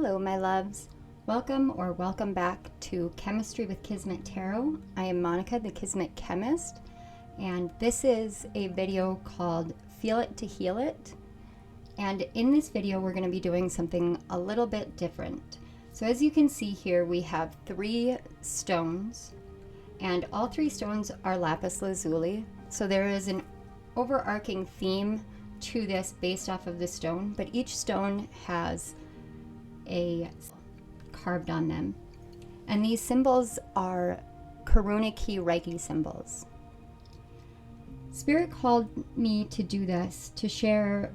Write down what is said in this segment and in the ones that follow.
Hello, my loves. Welcome back to Chemistry with Kismet Tarot. I am Monica, the Kismet Chemist, and this is a video called Feel It to Heal It. And in this video, we're going to be doing something a little bit different. So as you can see here, we have 3 stones, and all 3 stones are lapis lazuli. So there is an overarching theme to this based off of the stone, but each stone has a carved on them, and these symbols are Karuna key Reiki symbols. Spirit called me to do this to share,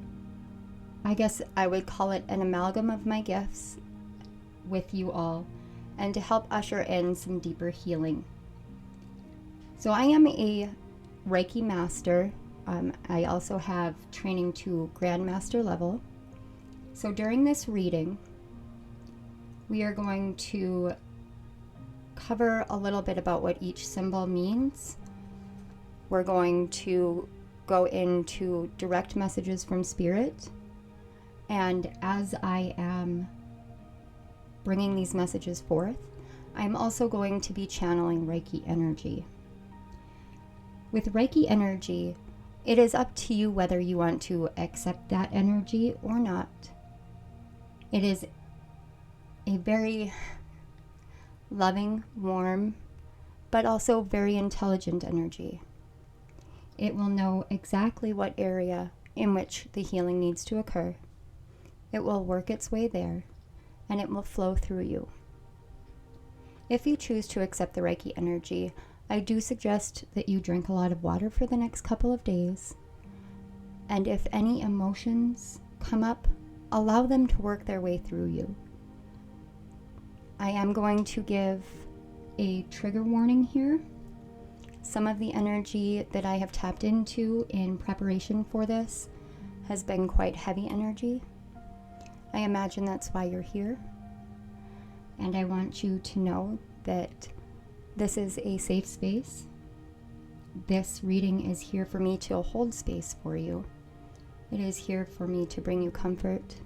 I guess I would call it an amalgam of my gifts with you all, and to help usher in some deeper healing. So I am a Reiki master. I also have training to Grandmaster level. So during this reading, we are going to cover a little bit about what each symbol means. We're going to go into direct messages from Spirit. And as I am bringing these messages forth, I'm also going to be channeling Reiki energy. With Reiki energy, it is up to you whether you want to accept that energy or not. It is a very loving, warm, but also very intelligent energy. It will know exactly what area in which the healing needs to occur. It will work its way there, and it will flow through you. If you choose to accept the Reiki energy, I do suggest that you drink a lot of water for the next couple of days. And if any emotions come up, allow them to work their way through you. I am going to give a trigger warning here. Some of the energy that I have tapped into in preparation for this has been quite heavy energy. I imagine that's why you're here. And I want you to know that this is a safe space. This reading is here for me to hold space for you. It is here for me to bring you comfort,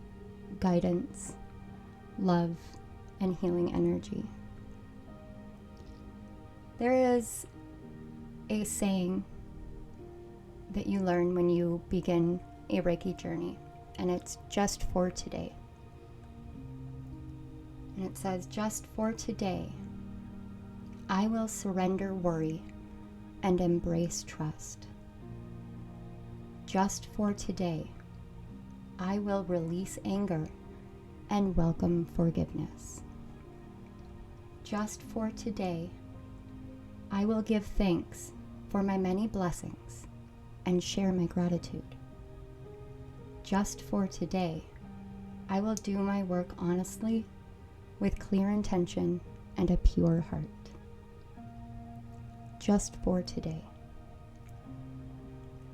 guidance, love, and healing energy. There is a saying that you learn when you begin a Reiki journey, and it's just for today. And it says, just for today, I will surrender worry and embrace trust. Just for today, I will release anger and welcome forgiveness. Just for today, I will give thanks for my many blessings and share my gratitude. Just for today, I will do my work honestly, with clear intention and a pure heart. Just for today.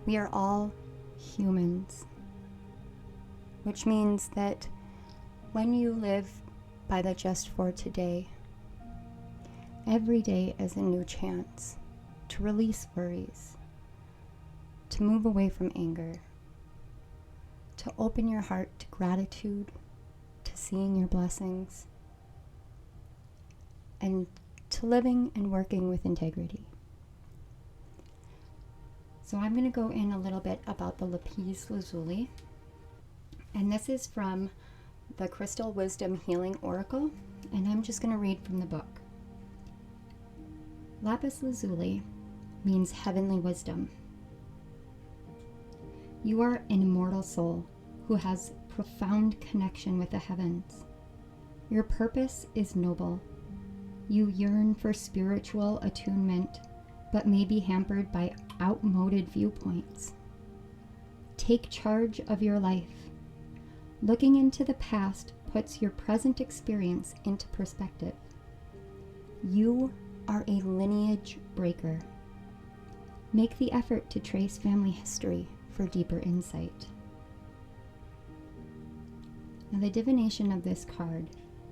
We are all humans, which means that when you live by the just for today, every day is a new chance to release worries, to move away from anger, to open your heart to gratitude, to seeing your blessings, and to living and working with integrity. So I'm going to go in a little bit about the lapis lazuli, and this is from the Crystal Wisdom Healing Oracle, and I'm just going to read from the book. Lapis lazuli means heavenly wisdom. You are an immortal soul who has profound connection with the heavens. Your purpose is noble. You yearn for spiritual attunement, but may be hampered by outmoded viewpoints. Take charge of your life. Looking into the past puts your present experience into perspective. You are a lineage breaker. Make the effort to trace family history for deeper insight. Now, the divination of this card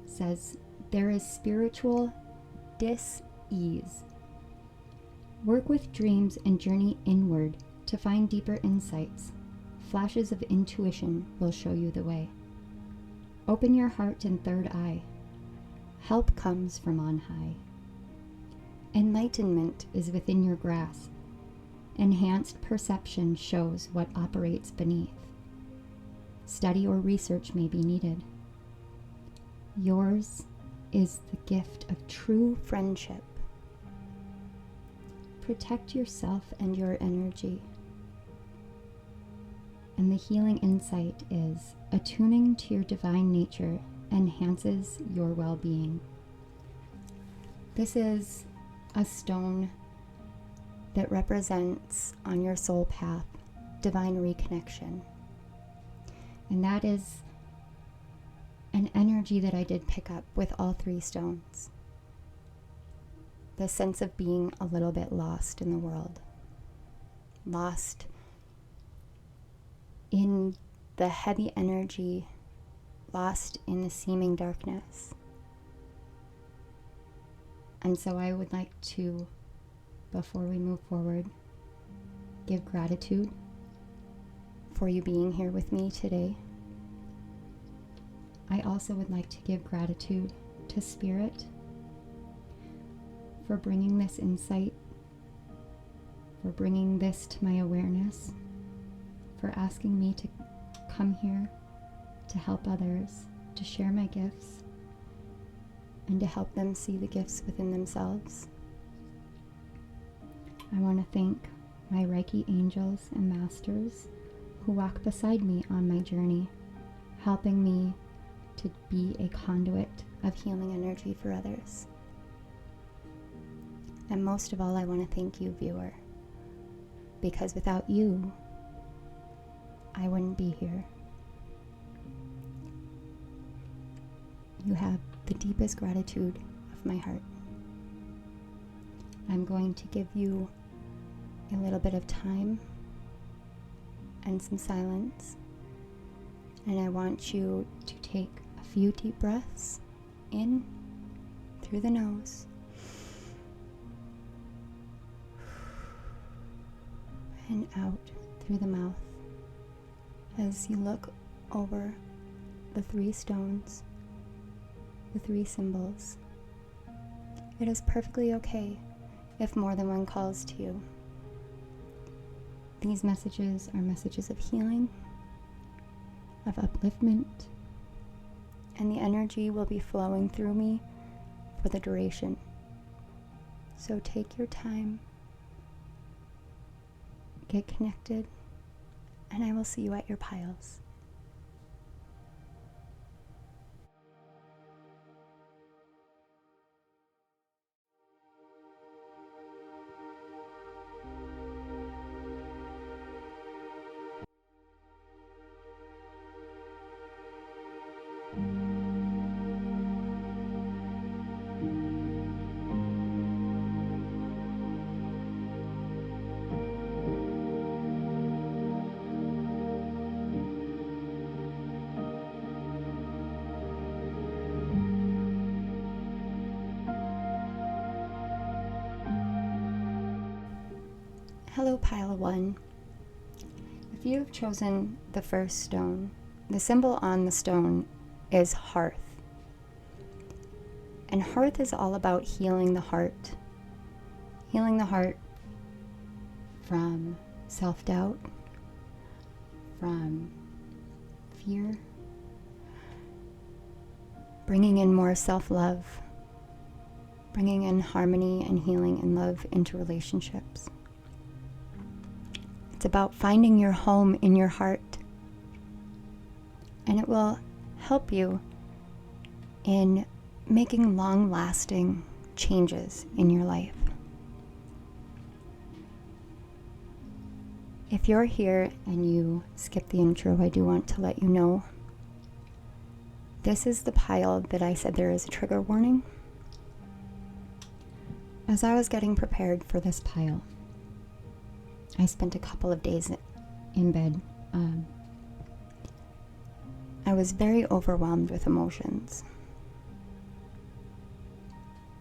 says, there is spiritual dis-ease. Work with dreams and journey inward to find deeper insights. Flashes of intuition will show you the way. Open your heart and third eye. Help comes from on high. Enlightenment is within your grasp. Enhanced perception shows what operates beneath. Study or research may be needed. Yours is the gift of true friendship. Protect yourself and your energy. And the healing insight is attuning to your divine nature enhances your well-being. This is a stone that represents on your soul path divine reconnection. And that is an energy that I did pick up with all three stones. The sense of being a little bit lost in the world. Lost in the heavy energy, lost in the seeming darkness. And so I would like to, before we move forward, give gratitude for you being here with me today. I also would like to give gratitude to Spirit for bringing this insight, for bringing this to my awareness, for asking me to come here to help others, to share my gifts, and to help them see the gifts within themselves. I want to thank my Reiki angels and masters who walk beside me on my journey, helping me to be a conduit of healing energy for others. And most of all, I want to thank you, viewer, because without you, I wouldn't be here. You have the deepest gratitude of my heart. I'm going to give you a little bit of time and some silence, and I want you to take a few deep breaths in through the nose and out through the mouth as you look over the three stones, the three symbols. It is perfectly okay if more than one calls to you. These messages are messages of healing, of upliftment, and the energy will be flowing through me for the duration. So take your time, get connected, and I will see you at your piles. Hello, pile 1. If you have chosen the first stone, the symbol on the stone is hearth. And hearth is all about healing the heart. Healing the heart from self-doubt, from fear, bringing in more self-love, bringing in harmony and healing and love into relationships. It's about finding your home in your heart, and it will help you in making long-lasting changes in your life. If you're here and you skip the intro, I do want to let you know this is the pile that I said there is a trigger warning. As I was getting prepared for this pile, I spent a couple of days in bed. I was very overwhelmed with emotions.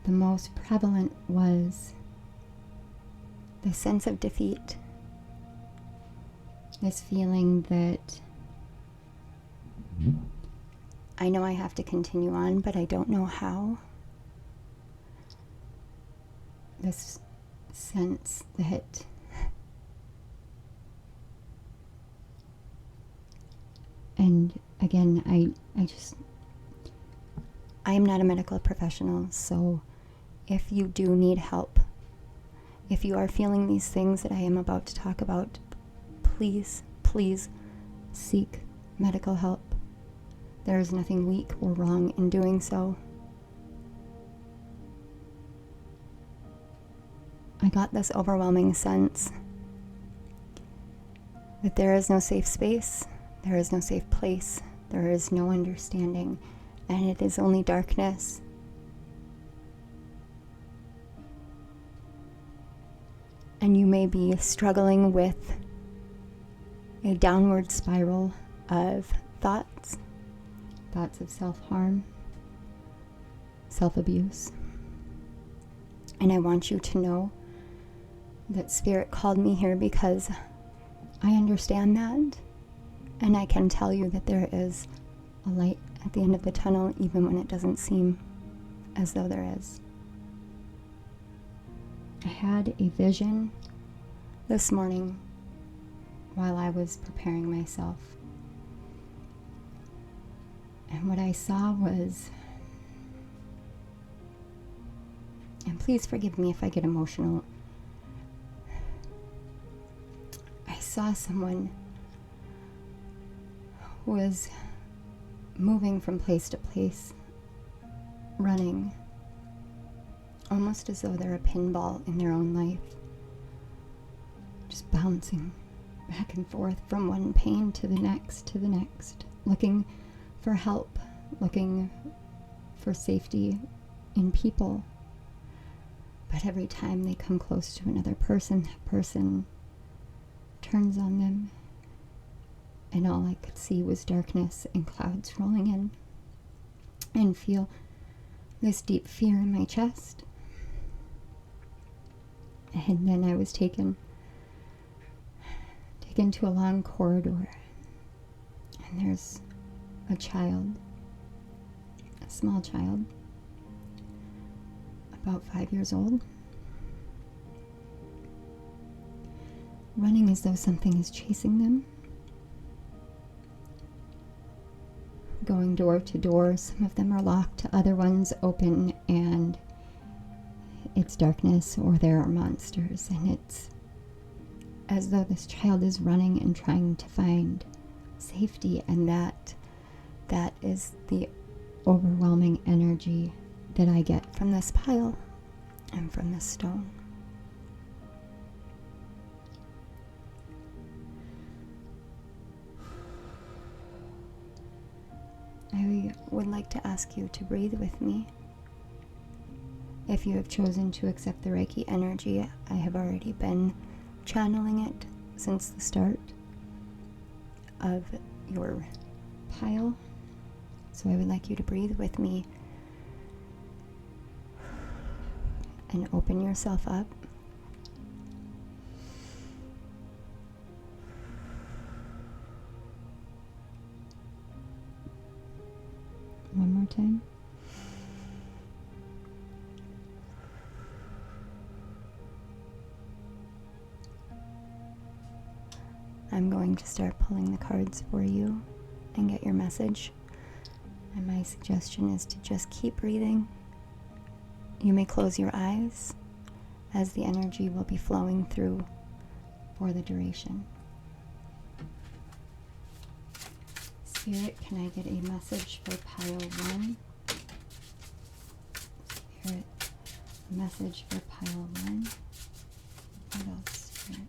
The most prevalent was the sense of defeat, this feeling that I know I have to continue on, but I don't know how. This sense that and again, I am not a medical professional, so if you do need help, if you are feeling these things that I am about to talk about, please, please seek medical help. There is nothing weak or wrong in doing so. I got this overwhelming sense that there is no safe space, there is no safe place, there is no understanding, and it is only darkness. And you may be struggling with a downward spiral of thoughts of self-harm, self-abuse. And I want you to know that Spirit called me here because I understand that, and I can tell you that there is a light at the end of the tunnel, even when it doesn't seem as though there is. I had a vision this morning while I was preparing myself. And what I saw was, and please forgive me if I get emotional, I saw someone who was moving from place to place, running, almost as though they're a pinball in their own life, just bouncing back and forth from one pain to the next, looking for help, looking for safety in people. But every time they come close to another person, that person turns on them, and all I could see was darkness and clouds rolling in, and feel this deep fear in my chest. And then I was taken to a long corridor, and there's a child, a small child, about 5 years old, running as though something is chasing them, going door to door. Some of them are locked, other ones open, and it's darkness or there are monsters, and it's as though this child is running and trying to find safety, and that is the overwhelming energy that I get from this pile and from this stone. I would like to ask you to breathe with me. If you have chosen to accept the Reiki energy, I have already been channeling it since the start of your pile. So I would like you to breathe with me and open yourself up. One more time. I'm going to start pulling the cards for you and get your message. And my suggestion is to just keep breathing. You may close your eyes as the energy will be flowing through for the duration. Spirit, can I get a message for pile 1? Spirit, a message for pile 1. What else, Spirit?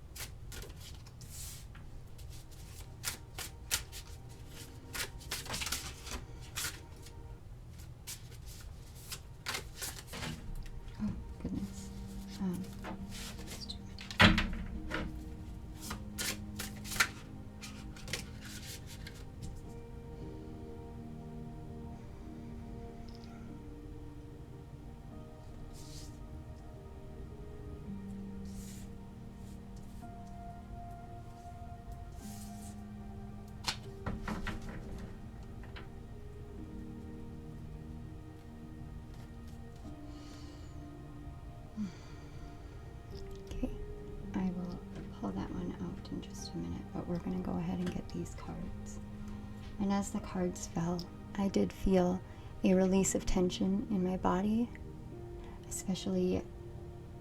Oh, goodness. It's too many. pull that one out in just a minute, but we're going to go ahead and get these cards. And as the cards fell, I did feel a release of tension in my body, especially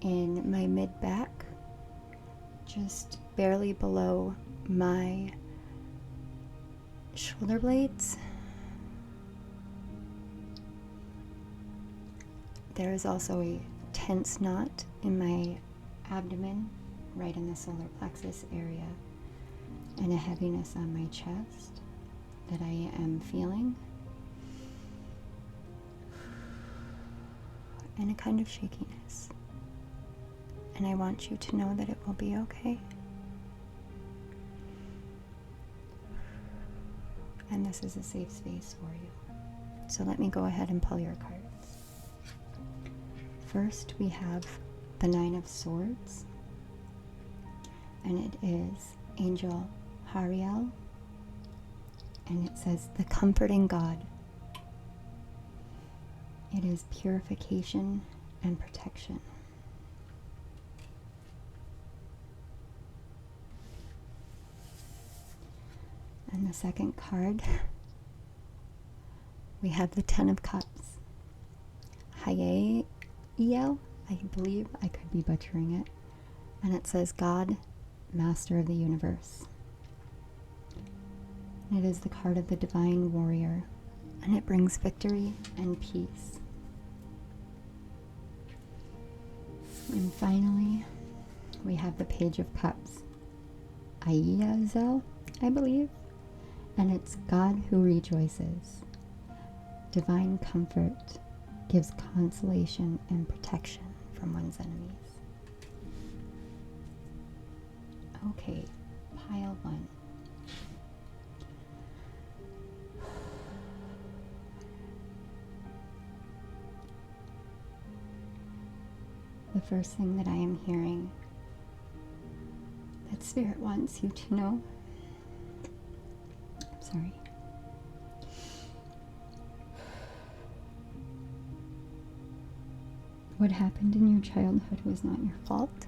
in my mid-back, just barely below my shoulder blades. There is also a tense knot in my abdomen, right in the solar plexus area, and a heaviness on my chest that I am feeling, and a kind of shakiness. And I want you to know that it will be okay. And this is a safe space for you. So let me go ahead and pull your cards. First, we have the Nine of Swords, and it is Angel Hariel, and it says the comforting God. It is purification and protection. And the second card, we have the Ten of Cups. Hayael, I believe, I could be butchering it. And it says God, Master of the Universe. It is the card of the Divine Warrior, and it brings victory and peace. And finally, we have the Page of Cups. Ayazel, I believe. And it's God who rejoices. Divine comfort gives consolation and protection from one's enemies. Okay, pile one. The first thing that I am hearing that Spirit wants you to know, sorry, what happened in your childhood was not your fault.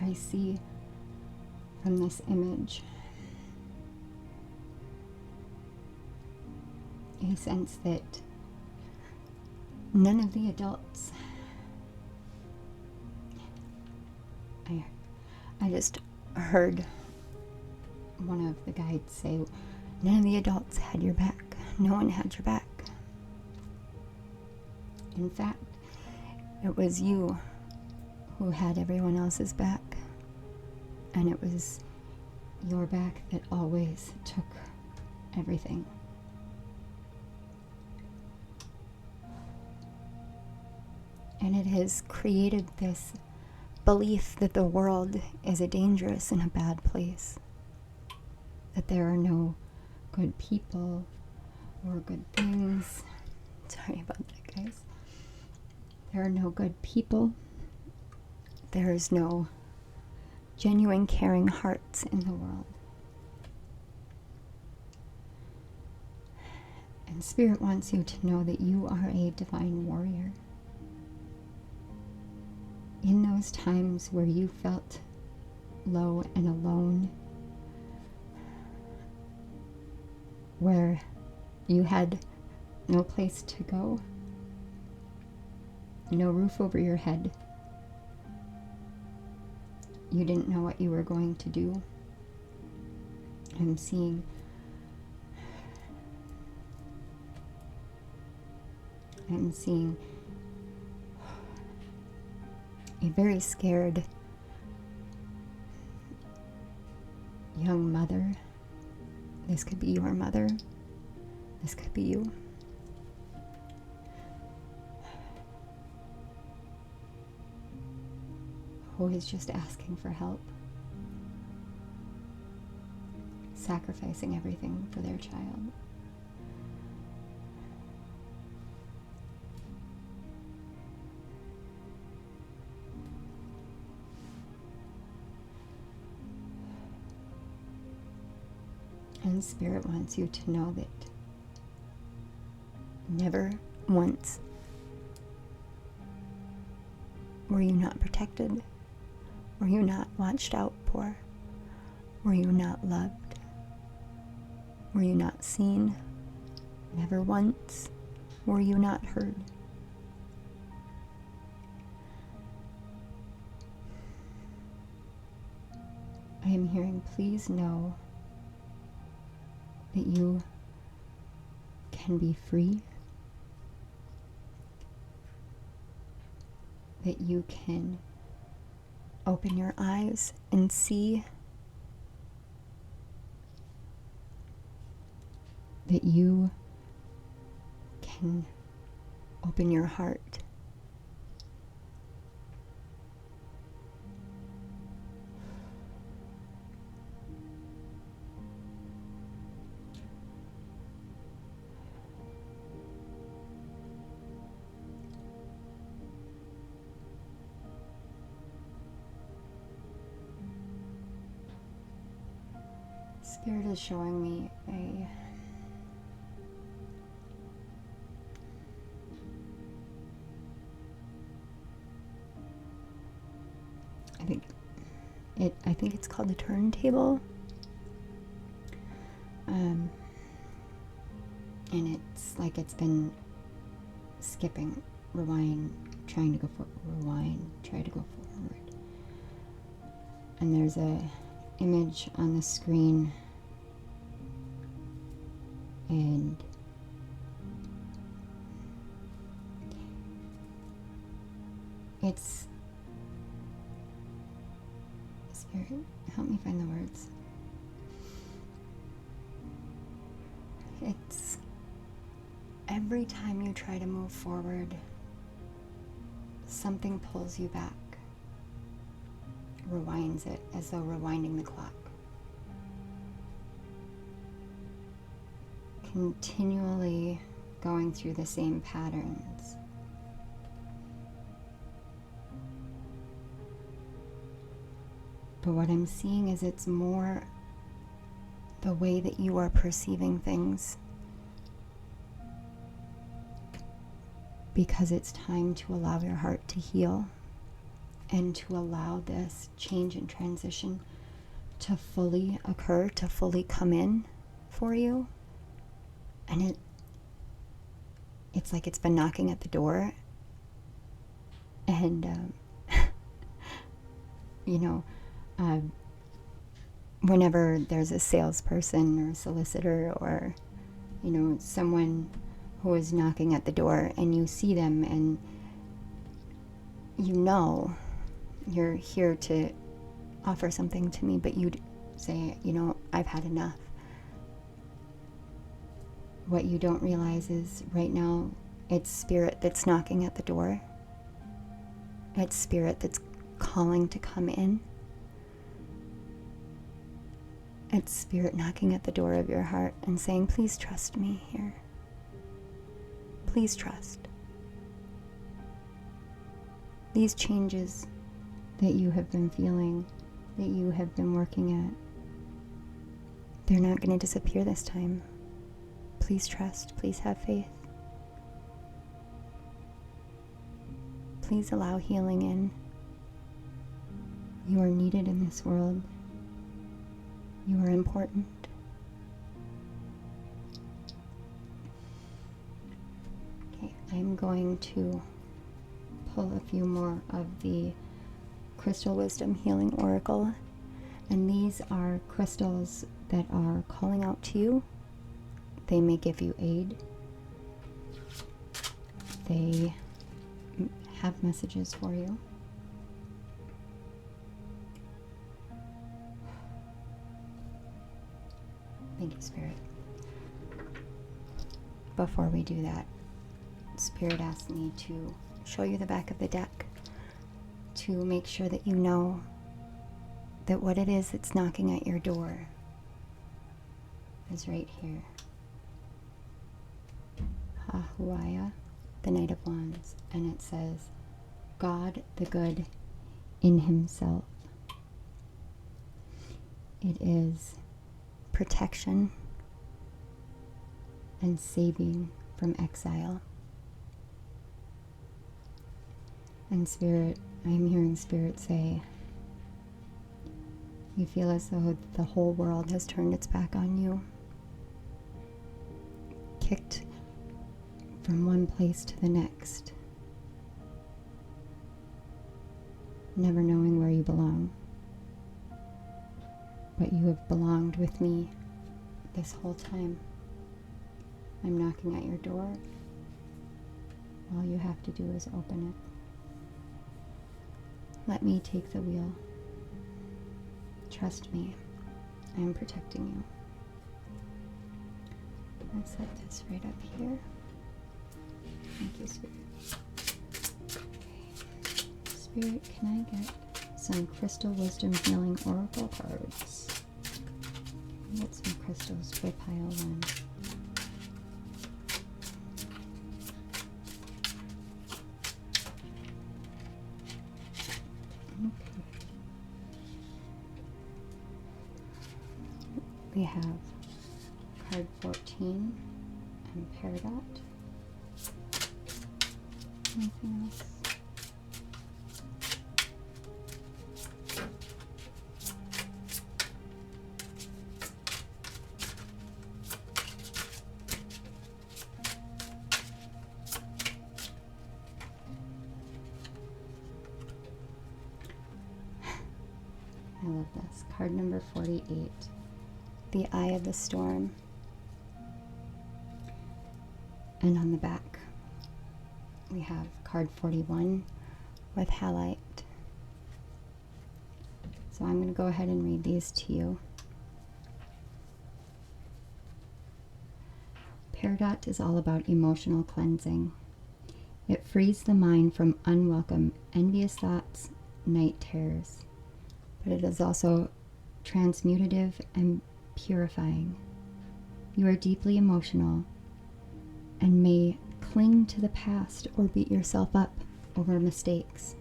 I see from this image a sense that none of the adults, I just heard one of the guides say, none of the adults had your back. No one had your back. In fact, it was you who had everyone else's back, and it was your back that always took everything. And it has created this belief that the world is a dangerous and a bad place, that there are no good people or good things. Sorry about that, guys. There are no good people. There is no genuine caring hearts in the world. And Spirit wants you to know that you are a divine warrior. In those times where you felt low and alone, where you had no place to go, no roof over your head, you didn't know what you were going to do. I'm seeing a very scared young mother. This could be your mother. This could be you. Who is just asking for help, sacrificing everything for their child. And Spirit wants you to know that never once Were you not protected? Were you not watched out for? Were you not loved? Were you not seen? Never once were you not heard? I am hearing, please know that you can be free, that you can open your eyes and see, that you can open your heart. Spirit is showing me I think it's called the turntable. And it's like it's been skipping, rewind, trying to go forward, rewind, try to go forward. And there's a image on the screen, and it's, Spirit, help me find the words. It's every time you try to move forward, something pulls you back, rewinds it as though rewinding the clock. Continually going through the same patterns. But what I'm seeing is it's more the way that you are perceiving things, because it's time to allow your heart to heal and to allow this change and transition to fully occur, to fully come in for you. And it's like it's been knocking at the door, and whenever there's a salesperson or a solicitor or someone who is knocking at the door and you see them and you're here to offer something to me, but you'd say, I've had enough. What you don't realize is right now it's spirit that's knocking at the door. It's spirit that's calling to come in. It's spirit knocking at the door of your heart and saying, please trust me here. Please trust. These changes that you have been feeling, that you have been working at, they're not going to disappear this time. Please trust. Please have faith. Please allow healing in. You are needed in this world. You are important. Okay, I'm going to pull a few more of the Crystal Wisdom Healing Oracle. And these are crystals that are calling out to you. They may give you aid. They have messages for you. Thank you, Spirit. Before we do that, Spirit asked me to show you the back of the deck to make sure that you know that what it is that's knocking at your door is right here. Hahuaya, the Knight of Wands, and it says, God the good in himself. It is protection and saving from exile. And Spirit I'm hearing Spirit say, you feel as though the whole world has turned its back on you, kicked from one place to the next, never knowing where you belong. But you have belonged with me this whole time. I'm knocking at your door. All you have to do is open it. Let me take the wheel. Trust me, I am protecting you. Let's set this right up here. Thank you, Spirit. Okay. Spirit, can I get some Crystal Wisdom Healing Oracle cards? Get some crystals for pile 1. Okay. We have card 14 and Peridot. Anything else? I love this. Card number 48. The Eye of the Storm. And on the back, we have card 41 with Halite. So I'm going to go ahead and read these to you. Peridot is all about emotional cleansing. It frees the mind from unwelcome, envious thoughts, night terrors. But it is also transmutative and purifying. You are deeply emotional and may cling to the past or beat yourself up over mistakes.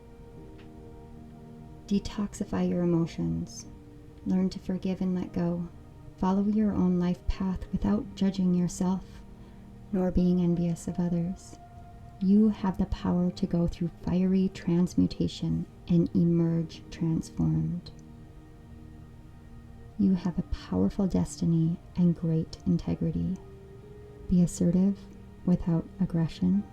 Detoxify your emotions. Learn to forgive and let go. Follow your own life path without judging yourself, nor being envious of others. You have the power to go through fiery transmutation and emerge transformed. You have a powerful destiny and great integrity. Be assertive without aggression,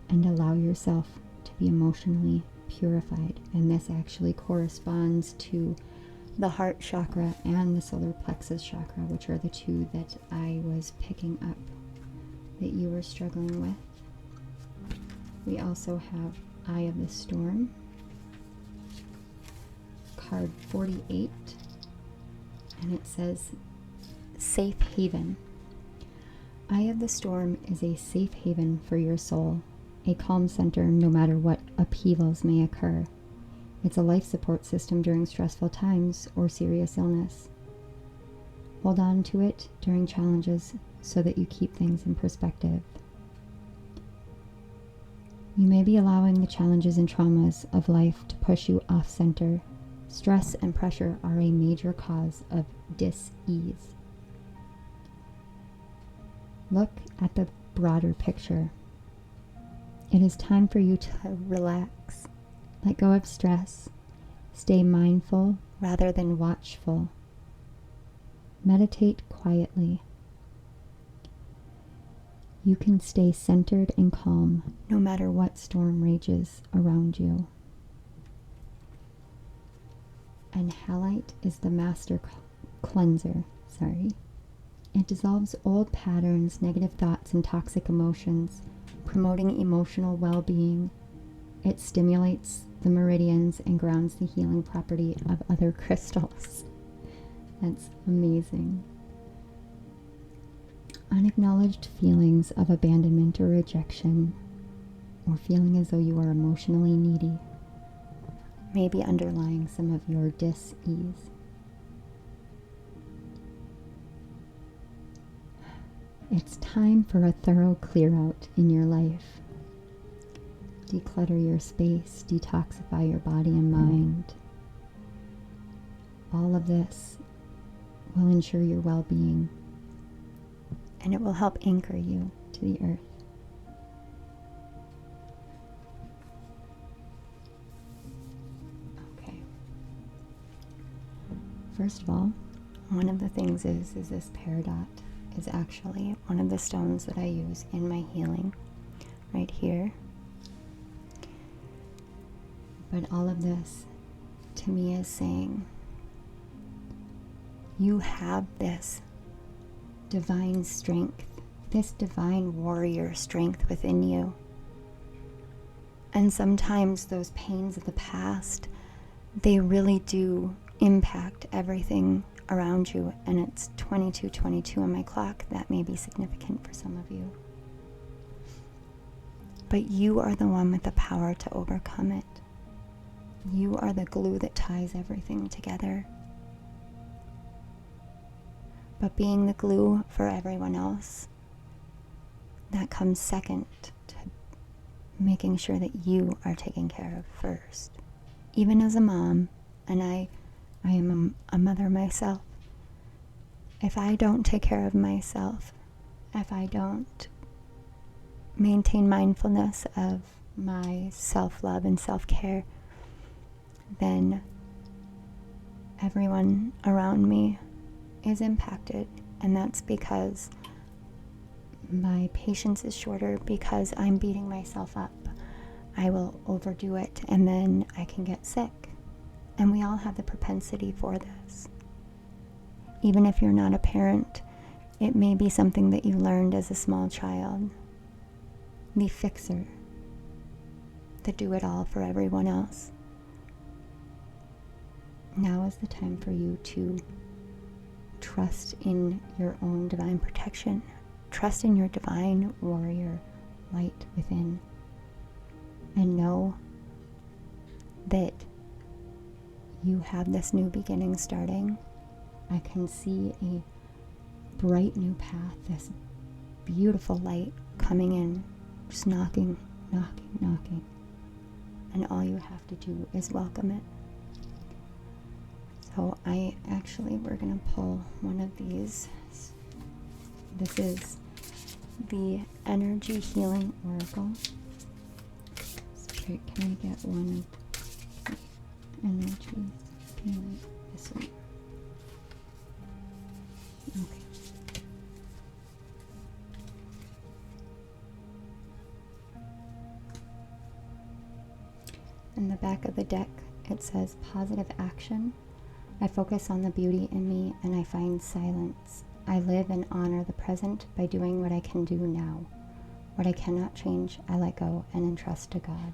and allow yourself to be emotionally purified. And this actually corresponds to the heart chakra and the solar plexus chakra, which are the two that I was picking up that you were struggling with. We also have Eye of the Storm, card 48, and it says Safe Haven. Eye of the Storm is a safe haven for your soul, a calm center no matter what upheavals may occur. It's a life support system during stressful times or serious illness. Hold on to it during challenges so that you keep things in perspective. You may be allowing the challenges and traumas of life to push you off center. Stress and pressure are a major cause of dis-ease. Look at the broader picture. It is time for you to relax, let go of stress, stay mindful rather than watchful. Meditate quietly. You can stay centered and calm no matter what storm rages around you. And Halite is the master cleanser. It dissolves old patterns, negative thoughts, and toxic emotions, promoting emotional well-being. It stimulates the meridians and grounds the healing property of other crystals. That's amazing. Unacknowledged feelings of abandonment or rejection, or feeling as though you are emotionally needy, may be underlying some of your dis-ease. It's time for a thorough clear out in your life. Declutter your space, detoxify your body and mind. All of this will ensure your well-being, and it will help anchor you to the earth. First of all, one of the things is this peridot is actually one of the stones that I use in my healing right here. But all of this to me is saying you have this divine strength, this divine warrior strength within you. And sometimes those pains of the past, they really do impact everything around you. And it's 22:22 on my clock. That may be significant for some of you. But you are the one with the power to overcome it. You are the glue that ties everything together. But being the glue for everyone else, that comes second to making sure that you are taken care of first. Even as a mom, and I am a mother myself, if I don't take care of myself, if I don't maintain mindfulness of my self-love and self-care, then everyone around me is impacted. And that's because my patience is shorter, because I'm beating myself up. I will overdo it and then I can get sick. And we all have the propensity for this. Even if you're not a parent, it may be something that you learned as a small child. The fixer, the do-it-all for everyone else. Now is the time for you to trust in your own divine protection. Trust in your divine warrior light within. And know that you have this new beginning starting. I can see a bright new path, this beautiful light coming in, just knocking, knocking, knocking. And all you have to do is welcome it. So we're going to pull one of these. This is the Energy Healing Oracle. Spirit, can I get one of the energies? Healing, this one. Okay. In the back of the deck, it says positive action. I focus on the beauty in me and I find silence. I live and honor the present by doing what I can do now. What I cannot change, I let go and entrust to God.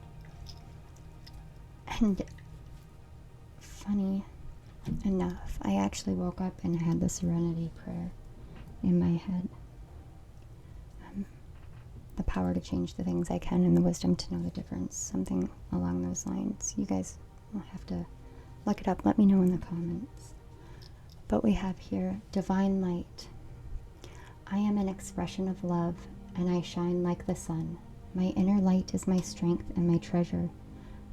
And funny enough, I actually woke up and had the Serenity Prayer in my head. The power to change the things I can and the wisdom to know the difference. Something along those lines. You guys will have to look it up. Let me know in the comments. But we have here divine light. I am an expression of love and I shine like the sun. My inner light is my strength and my treasure.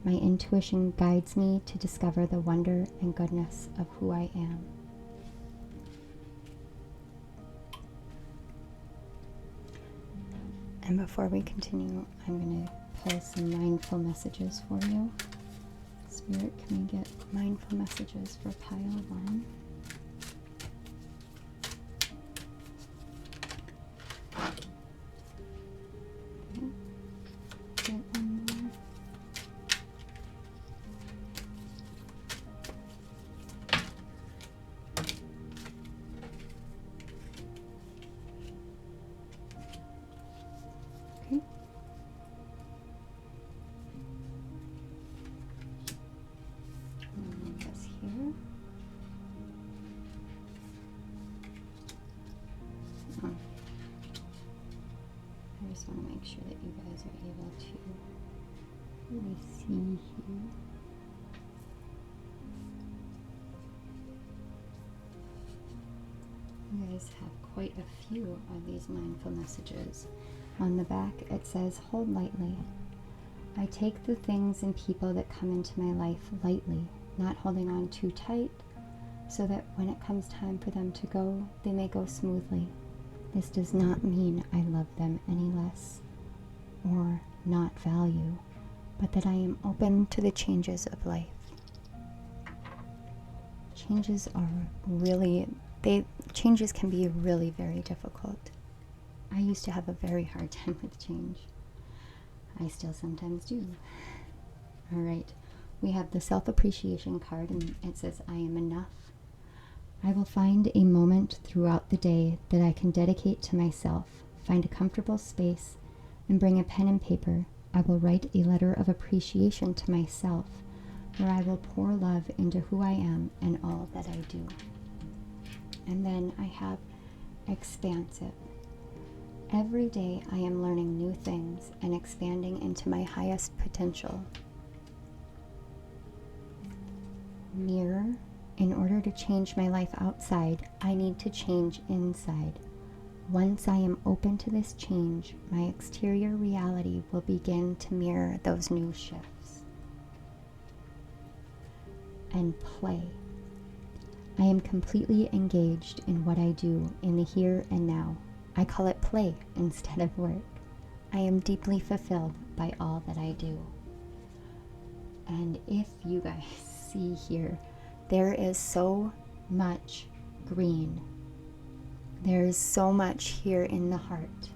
My intuition guides me to discover the wonder and goodness of who I am. And before we continue, I'm going to pull some mindful messages for you. Spirit, can we get mindful messages for pile 1? Okay. Get one more. Okay. This here. Oh. I just want to make sure that you guys are able to really see here. You guys have quite a few of these mindful messages. On the back it says, hold lightly. I take the things and people that come into my life lightly, not holding on too tight, so that when it comes time for them to go, they may go smoothly. This does not mean I love them any less or not value, but that I am open to the changes of life. changes can be really very difficult. I used to have a very hard time with change. I still sometimes do. All right, we have the self-appreciation card, and it says, I am enough. I will find a moment throughout the day that I can dedicate to myself, find a comfortable space, and bring a pen and paper. I will write a letter of appreciation to myself, where I will pour love into who I am and all that I do. And then I have expansive. Every day I am learning new things and expanding into my highest potential. Mirror. In order to change my life outside, I need to change inside. Once I am open to this change, my exterior reality will begin to mirror those new shifts. And play. I am completely engaged in what I do in the here and now. I call it play instead of work. I am deeply fulfilled by all that I do. And if you guys see here, there is so much green. There is so much here in the heart.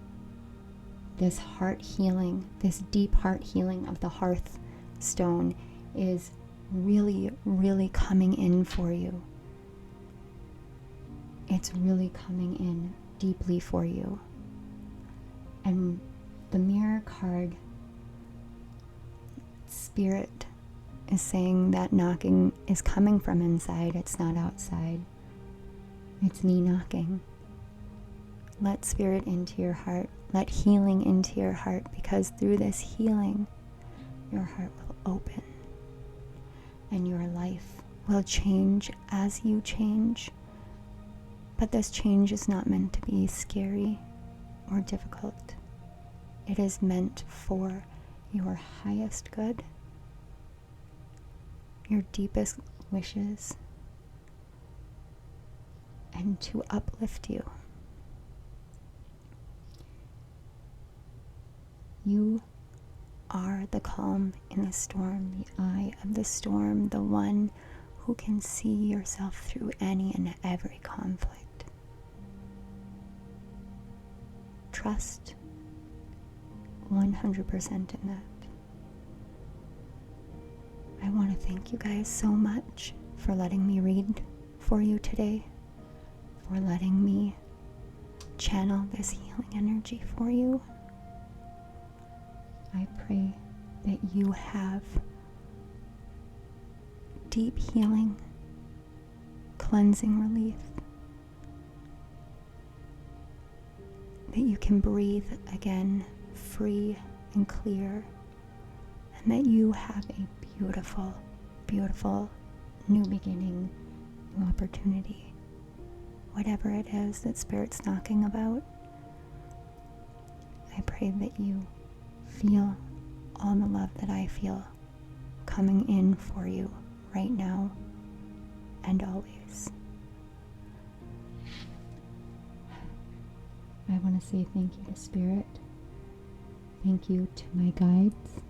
This heart healing, this deep heart healing of the hearth stone is really, really coming in for you. It's really coming in deeply for you. And the mirror card, Spirit is saying that knocking is coming from inside. It's not outside. It's me knocking. Let spirit into your heart. Let healing into your heart, because through this healing, your heart will open and your life will change as you change. But this change is not meant to be scary or difficult. It is meant for your highest good, your deepest wishes, and to uplift you. You are the calm in the storm, the eye of the storm, the one who can see yourself through any and every conflict. Trust 100% in that. I want to thank you guys so much for letting me read for you today, for letting me channel this healing energy for you. I pray that you have deep healing, cleansing relief, that you can breathe again free and clear, and that you have a beautiful, beautiful new beginning, new opportunity, whatever it is that Spirit's knocking about. I pray that you feel all the love that I feel coming in for you right now and always. I want to say thank you to Spirit. Thank you to my guides.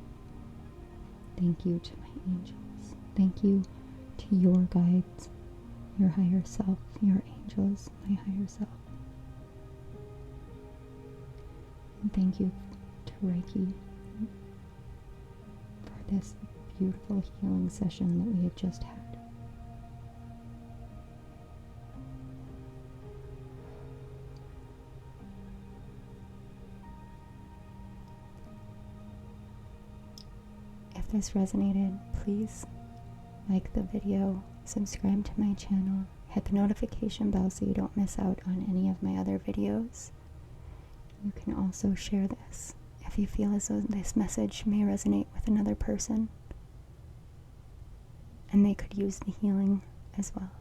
Thank you to my angels. Thank you to your guides, your higher self, your angels, my higher self. And thank you to Reiki for this beautiful healing session that we have just had. If this resonated, please like the video, subscribe to my channel, hit the notification bell so you don't miss out on any of my other videos. You can also share this if you feel as though this message may resonate with another person and they could use the healing as well.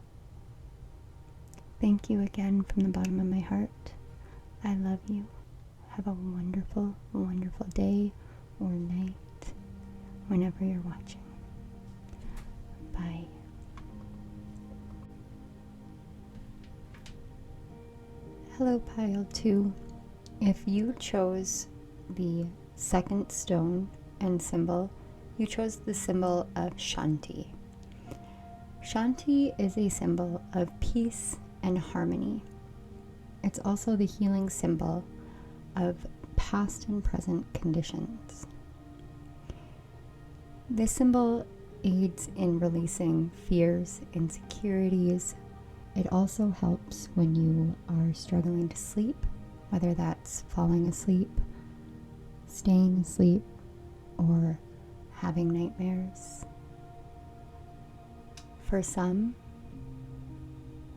Thank you again from the bottom of my heart. I love you. Have a wonderful, wonderful day or night whenever you're watching. Bye. Hello, Pile 2. If you chose the second stone and symbol, you chose the symbol of Shanti. Shanti is a symbol of peace and harmony. It's also the healing symbol of past and present conditions. This symbol aids in releasing fears, insecurities. It also helps when you are struggling to sleep, whether that's falling asleep, staying asleep, or having nightmares. For some,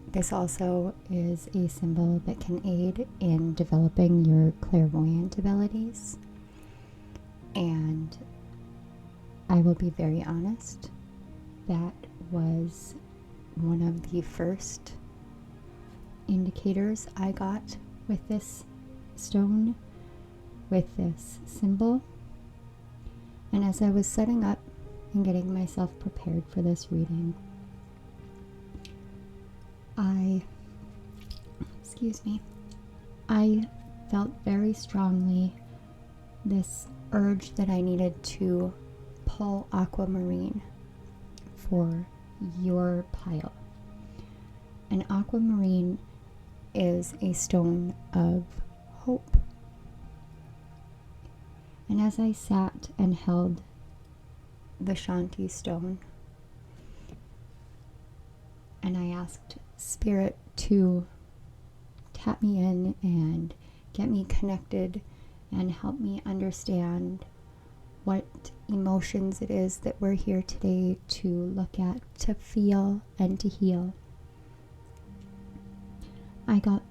this also is a symbol that can aid in developing your clairvoyant abilities. And I will be very honest, that was one of the first indicators I got with this stone, with this symbol. And as I was setting up and getting myself prepared for this reading, I felt very strongly this urge that I needed to pull aquamarine for your pile. And aquamarine is a stone of hope. And as I sat and held the Shanti stone, and I asked Spirit to tap me in and get me connected and help me understand what emotions it is that we're here today to look at, to feel, and to heal, I got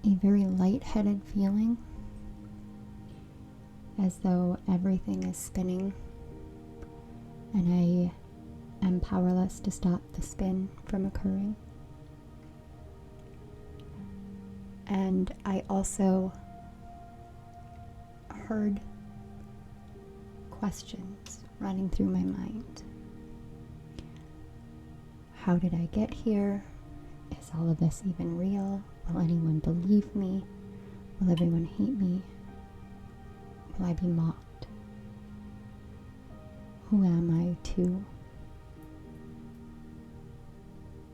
a very lightheaded feeling, as though everything is spinning and I am powerless to stop the spin from occurring. And I also heard questions running through my mind. How did I get here? Is all of this even real? Will anyone believe me? Will everyone hate me? Will I be mocked? Who am I to?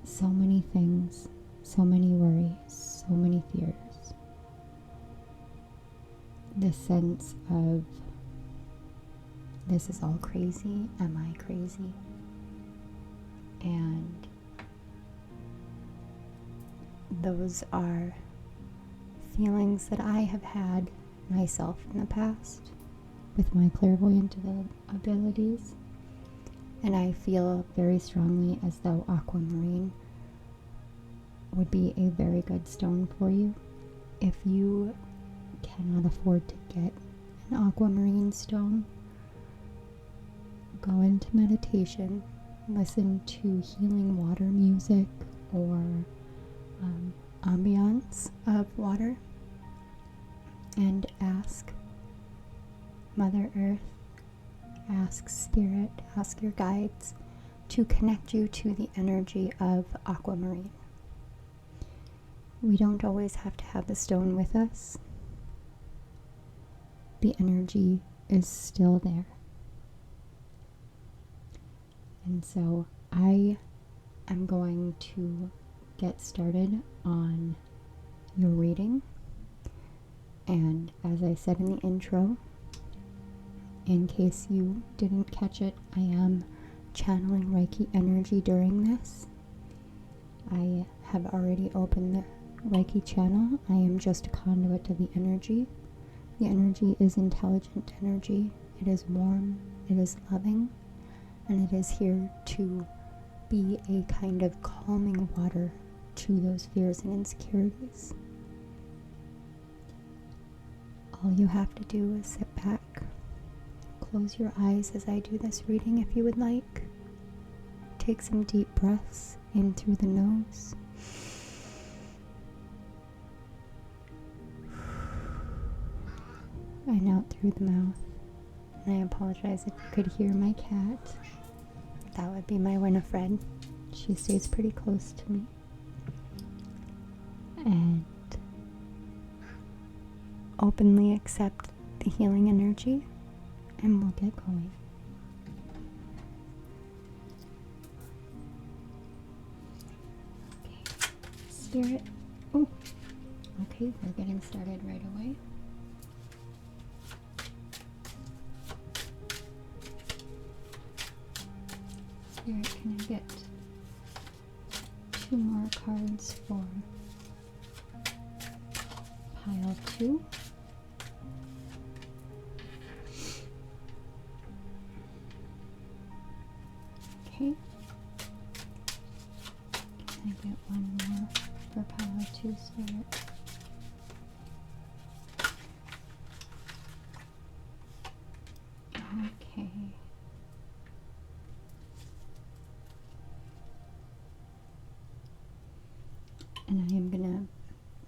So many things, so many worries, so many fears. This sense of, this is all crazy, am I crazy? And those are feelings that I have had myself in the past with my clairvoyant abilities, and I feel very strongly as though aquamarine would be a very good stone for you. If you cannot afford to get an aquamarine stone, go into meditation, listen to healing water music or ambiance of water, and ask Mother Earth, ask Spirit, ask your guides to connect you to the energy of aquamarine. We don't always have to have the stone with us. The energy is still there. And so I am going to get started on your reading. And as I said in the intro, in case you didn't catch it, I am channeling Reiki energy during this. I have already opened the Reiki channel. I am just a conduit of the energy. The energy is intelligent energy. It is warm, it is loving, and it is here to be a kind of calming water to those fears and insecurities. All you have to do is sit back, close your eyes as I do this reading if you would like. Take some deep breaths in through the nose. And out through the mouth. And I apologize if you could hear my cat. That would be my Winifred. She stays pretty close to me. And openly accept the healing energy, and we'll get going. Spirit. Oh, okay, we're getting started right away. Spirit, can I get 2 more cards for pile 2? Okay. Can I get 1 more for pile 2, Spirit? Okay. And I am going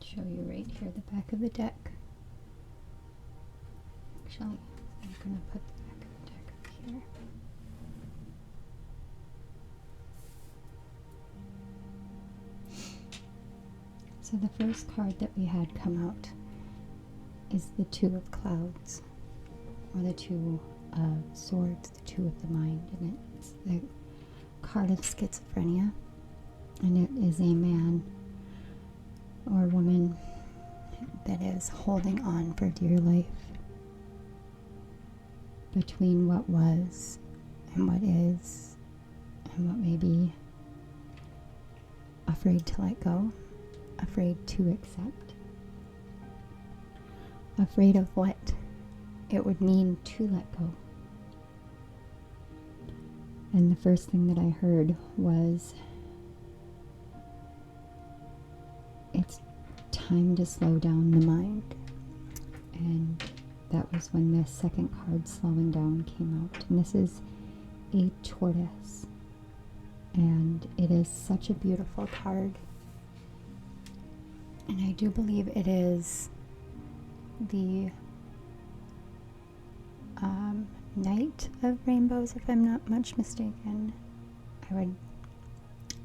to show you right here the back of the deck. Actually, I'm going to put the back of the deck up here. So the first card that we had come out is the 2 of Clouds, or the 2 of Swords, the 2 of the Mind, and it's the card of schizophrenia, and it is a man or woman that is holding on for dear life between what was and what is, and what may be afraid to let go, afraid to accept, afraid of what it would mean to let go. And the first thing that I heard was, it's time to slow down the mind. And that was when the second card, slowing down, came out. And this is a tortoise. And it is such a beautiful card. And I do believe it is the Knight of Rainbows, if I'm not much mistaken.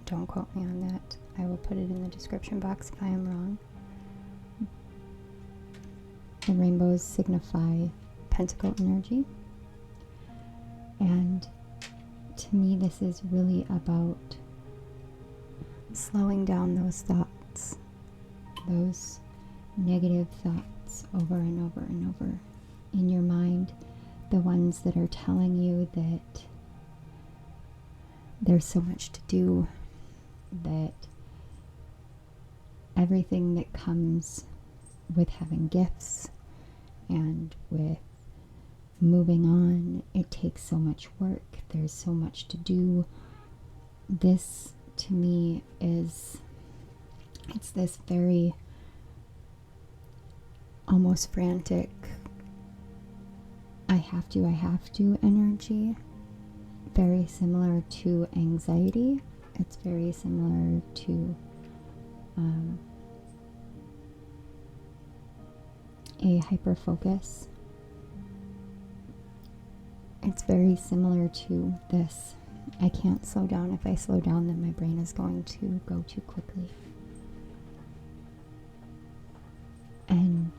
Don't quote me on that. I will put it in the description box if I am wrong. The rainbows signify pentacle energy. And to me, this is really about slowing down those thoughts, those negative thoughts over and over and over in your mind, the ones that are telling you that there's so much to do, that everything that comes with having gifts and with moving on, it takes so much work, there's so much to do. This, to me, it's this very almost frantic, I have to energy, very similar to anxiety. It's very similar to a hyper focus. It's very similar to this. I can't slow down. If I slow down, then my brain is going to go too quickly. And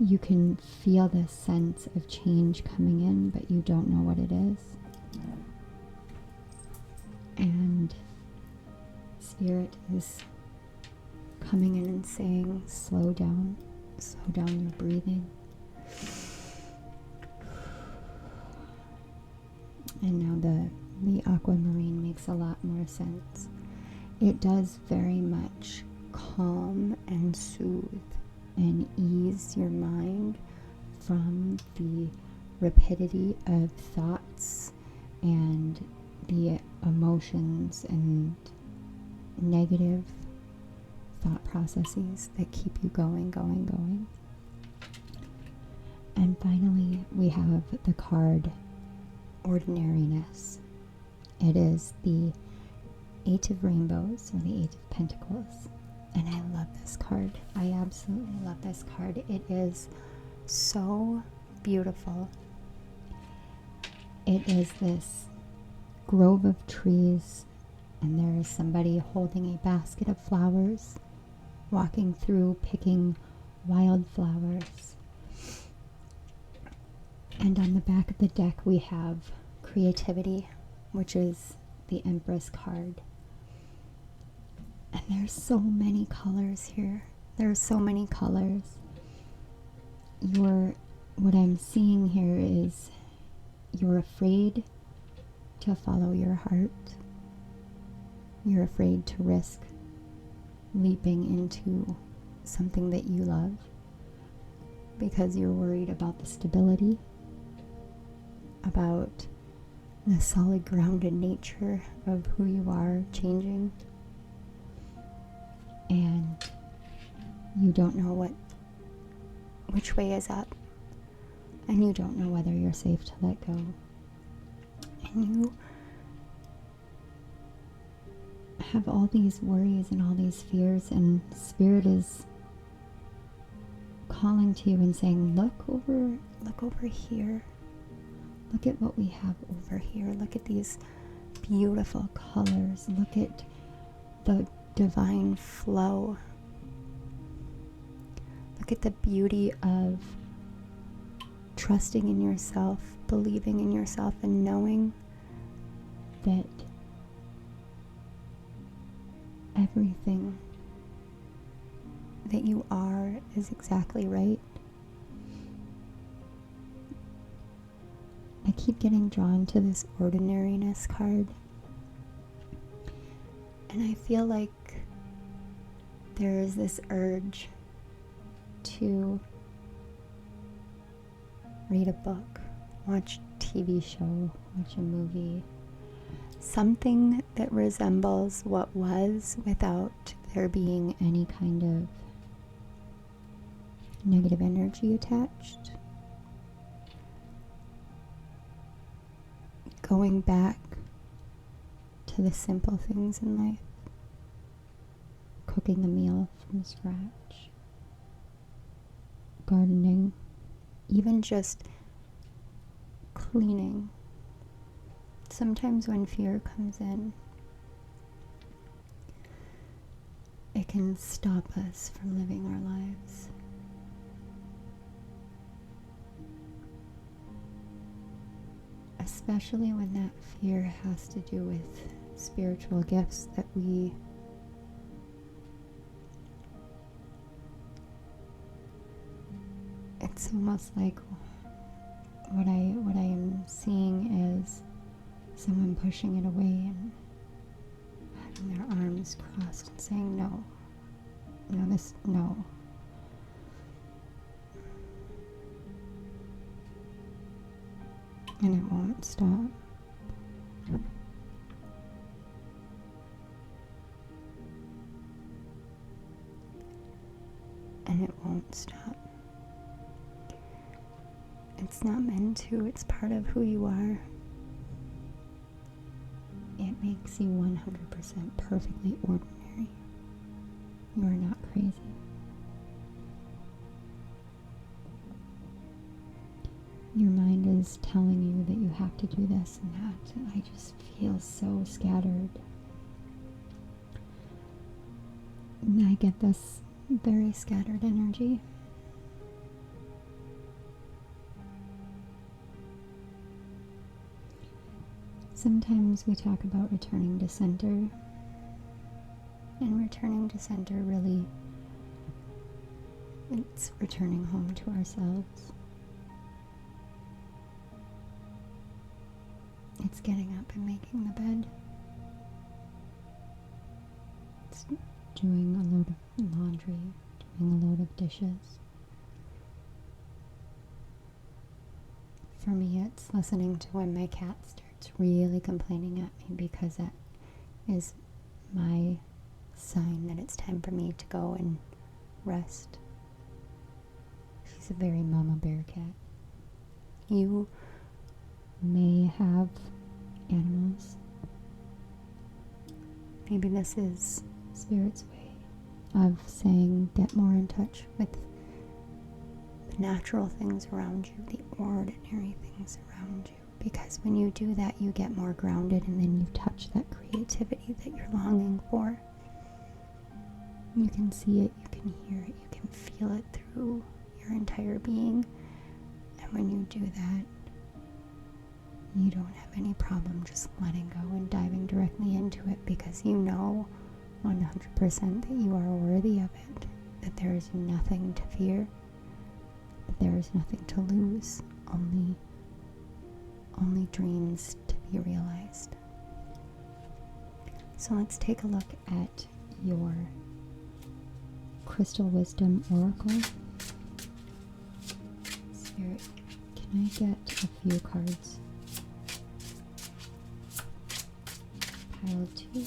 you can feel this sense of change coming in, but you don't know what it is. And Spirit is coming in and saying, slow down your breathing. And now the aquamarine makes a lot more sense. It does very much calm and soothe and ease your mind from the rapidity of thoughts and the emotions and negative thought processes that keep you going. And finally, we have the card Ordinariness. It is the 8 of Rainbows, or the 8 of Pentacles. And I love this card. I absolutely love this card. It is so beautiful. It is this grove of trees, and there is somebody holding a basket of flowers, walking through, picking wildflowers. And on the back of the deck we have creativity, which is the Empress card. And there's so many colors here. There's so many colors. What I'm seeing here is you're afraid to follow your heart. You're afraid to risk leaping into something that you love because you're worried about the stability, about the solid grounded nature of who you are changing, and you don't know which way is up, and you don't know whether you're safe to let go, and you have all these worries and all these fears, and Spirit is calling to you and saying, look over here. Look at what we have over here. Look at these beautiful colors. Look at the divine flow. Look at the beauty of trusting in yourself, believing in yourself, and knowing that everything that you are is exactly right. I keep getting drawn to this ordinariness card, and I feel like there is this urge to read a book, watch a TV show, watch a movie, something that resembles what was without there being any kind of negative energy attached. Going back to the simple things in life. Cooking a meal from scratch. Gardening. Even just cleaning. Sometimes when fear comes in, it can stop us from living our lives. Especially when that fear has to do with spiritual gifts that it's almost like what I am seeing is someone pushing it away and having their arms crossed and saying no. And it won't stop. And it won't stop. It's not meant to. It's part of who you are. It makes you 100% perfectly ordinary. You are not crazy. Your mind is telling you that you have to do this and that, and I just feel so scattered. And I get this very scattered energy. Sometimes we talk about returning to center, and returning to center really, it's returning home to ourselves. It's getting up and making the bed. It's doing a load of laundry, doing a load of dishes. For me, it's listening to when my cat starts really complaining at me, because that is my sign that it's time for me to go and rest. She's a very mama bear cat. You may have animals. Maybe this is Spirit's way of saying get more in touch with the natural things around you, the ordinary things around you. Because when you do that, you get more grounded, and then you touch that creativity that you're longing for. You can see it, you can hear it, you can feel it through your entire being. And when you do that, you don't have any problem just letting go and diving directly into it, because you know 100% that you are worthy of it, that there is nothing to fear, that there is nothing to lose, only dreams to be realized. So let's take a look at your Crystal Wisdom Oracle. Spirit, can I get a few cards? Pile 2.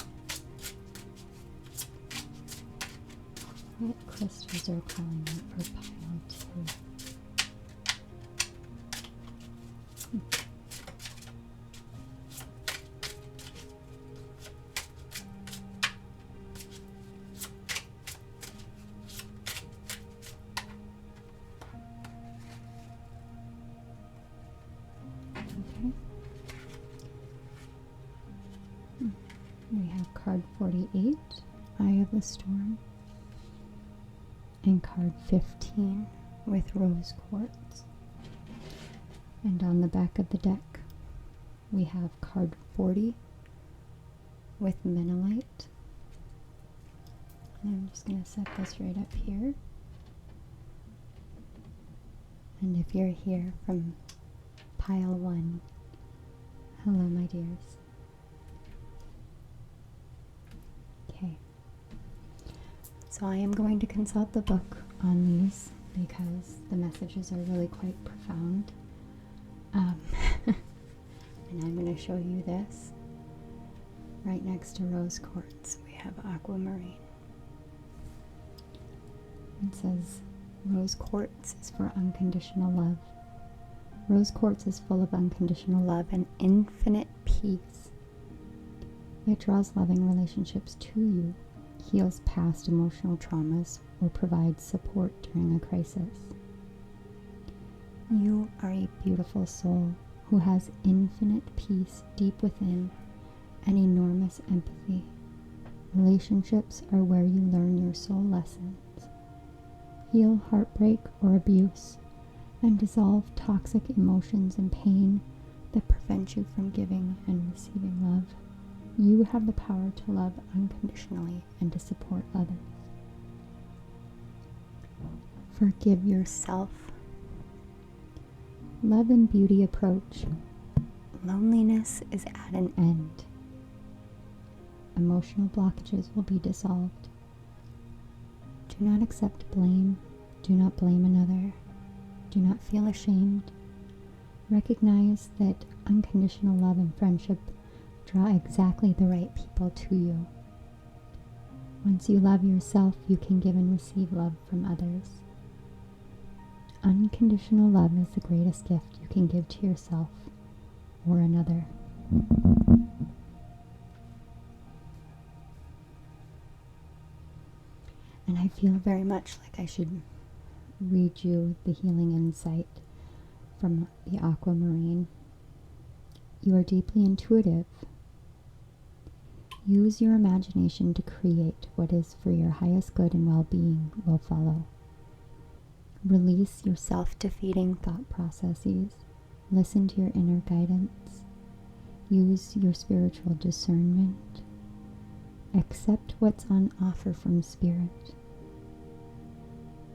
What crystals are calling out for pile 2? We have card 48, Eye of the Storm, and card 15 with Rose Quartz. And on the back of the deck, we have card 40 with Menelite. And I'm just going to set this right up here. And if you're here from pile 1, hello my dears. Okay, so I am going to consult the book on these because the messages are really quite profound. And I'm going to show you this. Right next to Rose Quartz, we have Aquamarine. It says, Rose Quartz is for unconditional love. Rose Quartz is full of unconditional love and infinite peace. It draws loving relationships to you, heals past emotional traumas, or provides support during a crisis. You are a beautiful soul who has infinite peace deep within and enormous empathy. Relationships are where you learn your soul lessons. Heal heartbreak or abuse, and dissolve toxic emotions and pain that prevent you from giving and receiving love. You have the power to love unconditionally and to support others. Forgive yourself. Love and beauty approach. Loneliness is at an end. Emotional blockages will be dissolved. Do not accept blame. Do not blame another. Do not feel ashamed. Recognize that unconditional love and friendship draw exactly the right people to you. Once you love yourself, you can give and receive love from others. Unconditional love is the greatest gift you can give to yourself or another. And I feel very much like I should read you the healing insight from the Aquamarine. You are deeply intuitive. Use your imagination to create what is for your highest good, and well-being will follow. Release your self-defeating thought processes. Listen to your inner guidance. Use your spiritual discernment. Accept what's on offer from Spirit.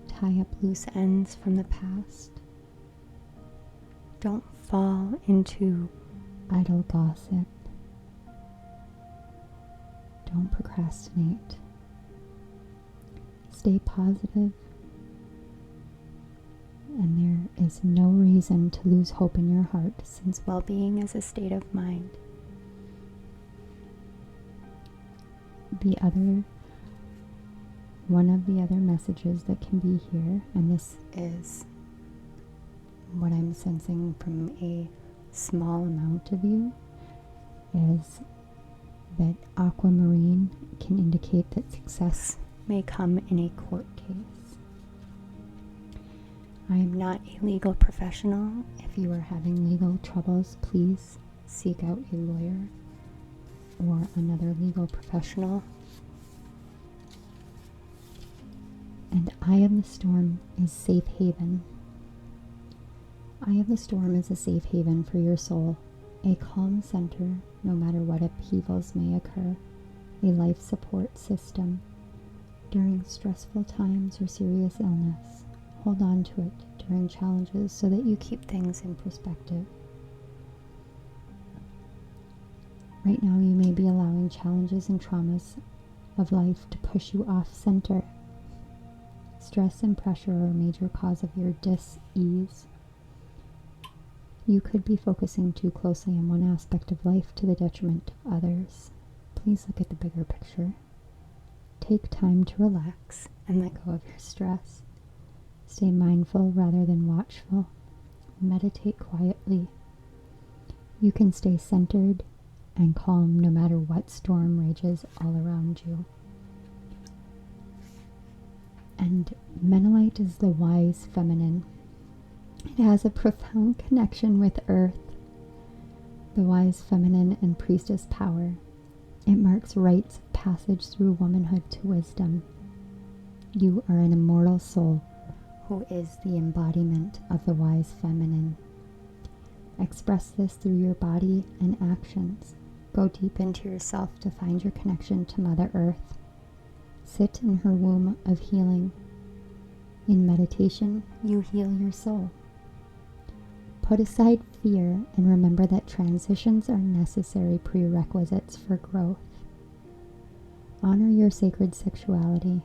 Tie up loose ends from the past. Don't fall into idle gossip. Don't procrastinate. Stay positive. And there is no reason to lose hope in your heart, since well-being is a state of mind. One of the other messages that can be here, and this is what I'm sensing from a small amount of you, is that Aquamarine can indicate that success may come in a court case. I am not a legal professional. If you are having legal troubles, please seek out a lawyer or another legal professional. And Eye of the Storm is safe haven. Eye of the Storm is a safe haven for your soul, a calm center no matter what upheavals may occur. a life support system during stressful times or serious illness. Hold on to it during challenges so that you keep things in perspective. Right now, you may be allowing challenges and traumas of life to push you off center. Stress and pressure are a major cause of your dis-ease. You could be focusing too closely on one aspect of life to the detriment of others. Please look at the bigger picture. Take time to relax and let go of your stress. Stay mindful rather than watchful. Meditate quietly. You can stay centered and calm no matter what storm rages all around you. And Menelite is the wise feminine. It has a profound connection with Earth, the wise feminine and priestess power. It marks rites of passage through womanhood to wisdom. You are an immortal soul who is the embodiment of the wise feminine. Express this through your body and actions. Go deep into yourself to find your connection to Mother Earth. Sit in her womb of healing. In meditation, you heal your soul. Put aside fear and remember that transitions are necessary prerequisites for growth. Honor your sacred sexuality.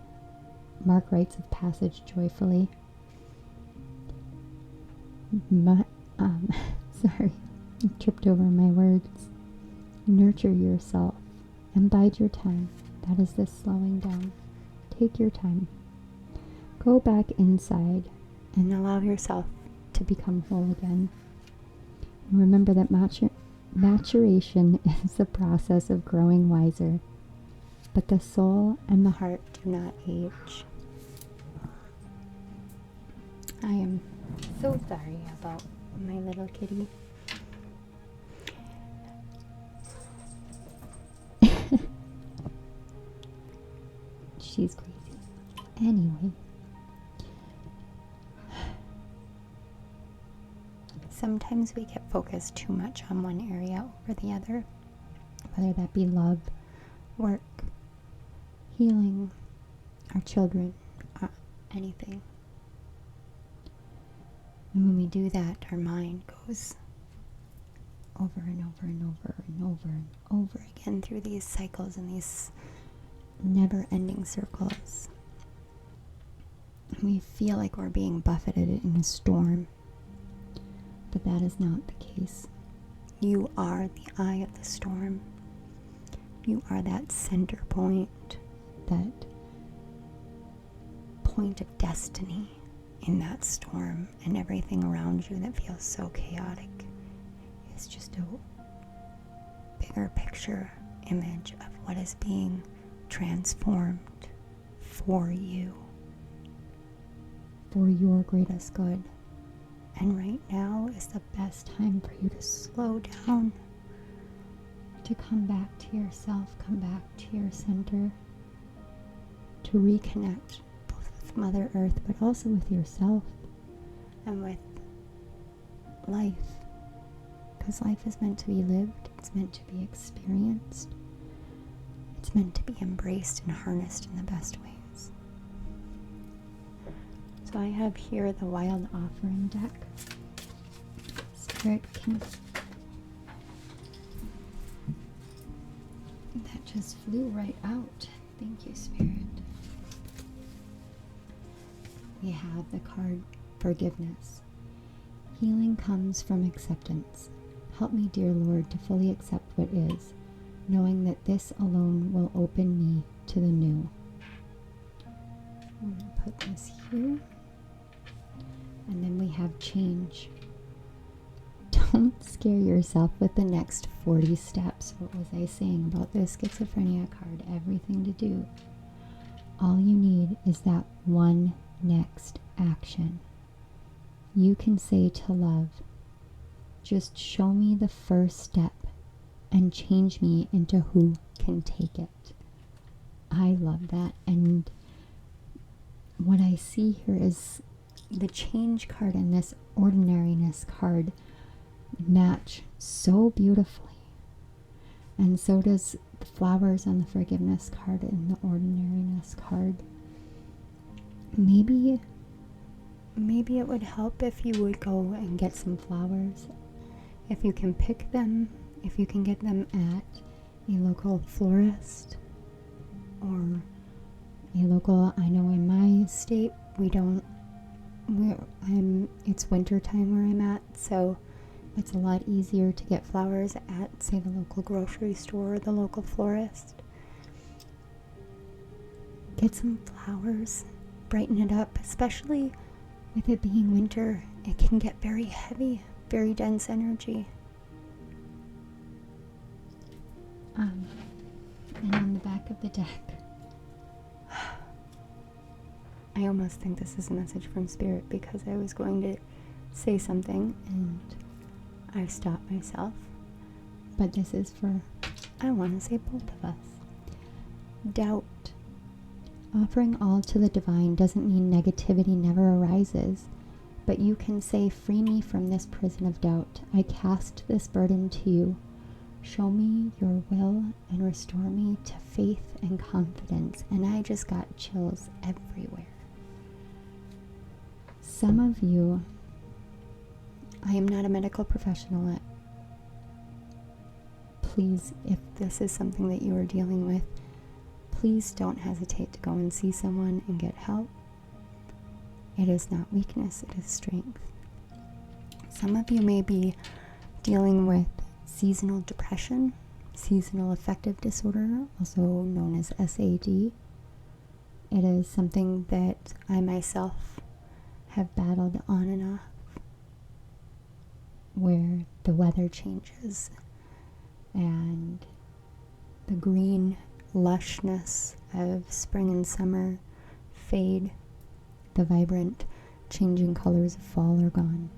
Mark rites of passage joyfully. Sorry, I tripped over my words. Nurture yourself and bide your time. That is this slowing down. Take your time. Go back inside and allow yourself to become whole again. And remember that maturation is the process of growing wiser, but the soul and the heart do not age. I am so sorry about my little kitty. She's crazy. Anyway. Sometimes we get focused too much on one area over the other, whether that be love, work, healing, our children, anything. And when we do that, our mind goes over and over and over and over and over again through these cycles and these never-ending circles. And we feel like we're being buffeted in a storm. But that is not the case. You are the eye of the storm. You are that center point, that point of destiny in that storm, and everything around you that feels so chaotic is just a bigger picture image of what is being transformed for you, for your greatest good. And right now is the best time for you to slow down, to come back to yourself, come back to your center, to reconnect both with Mother Earth, but also with yourself and with life. Because life is meant to be lived, it's meant to be experienced, it's meant to be embraced and harnessed in the best ways. So I have here the Wild Offering deck. Spirit can... That just flew right out. Thank you, Spirit. We have the card Forgiveness. Healing comes from acceptance. Help me, dear Lord, to fully accept what is, knowing that this alone will open me to the new. I'm going to put this here. And then we have change. Don't scare yourself with the next 40 steps. What was I saying about this schizophrenia card? Everything to do. All you need is that one next action. You can say to love, just show me the first step and change me into who can take it. I love that. And what I see here is the change card and this ordinariness card match so beautifully. And so does the flowers on the forgiveness card and the ordinariness card. Maybe it would help if you would go and get some flowers. If you can pick them, if you can get them at a local florist or a local, I know in my state it's winter time where I'm at, so it's a lot easier to get flowers at, say, the local grocery store or the local florist. Get some flowers, brighten it up, especially with it being winter. It can get very heavy, very dense energy. And on the back of the deck, I almost think this is a message from Spirit, because I was going to say something and I stopped myself. But this is for, I want to say, both of us. Doubt. Offering all to the divine doesn't mean negativity never arises, but you can say, free me from this prison of doubt. I cast this burden to you. Show me your will and restore me to faith and confidence. And I just got chills everywhere. Some of you, I am not a medical professional. Please, if this is something that you are dealing with, please don't hesitate to go and see someone and get help. It is not weakness, it is strength. Some of you may be dealing with seasonal depression, seasonal affective disorder, also known as SAD. It is something that I myself have battled on and off, where the weather changes and the green lushness of spring and summer fade. The vibrant changing colors of fall are gone,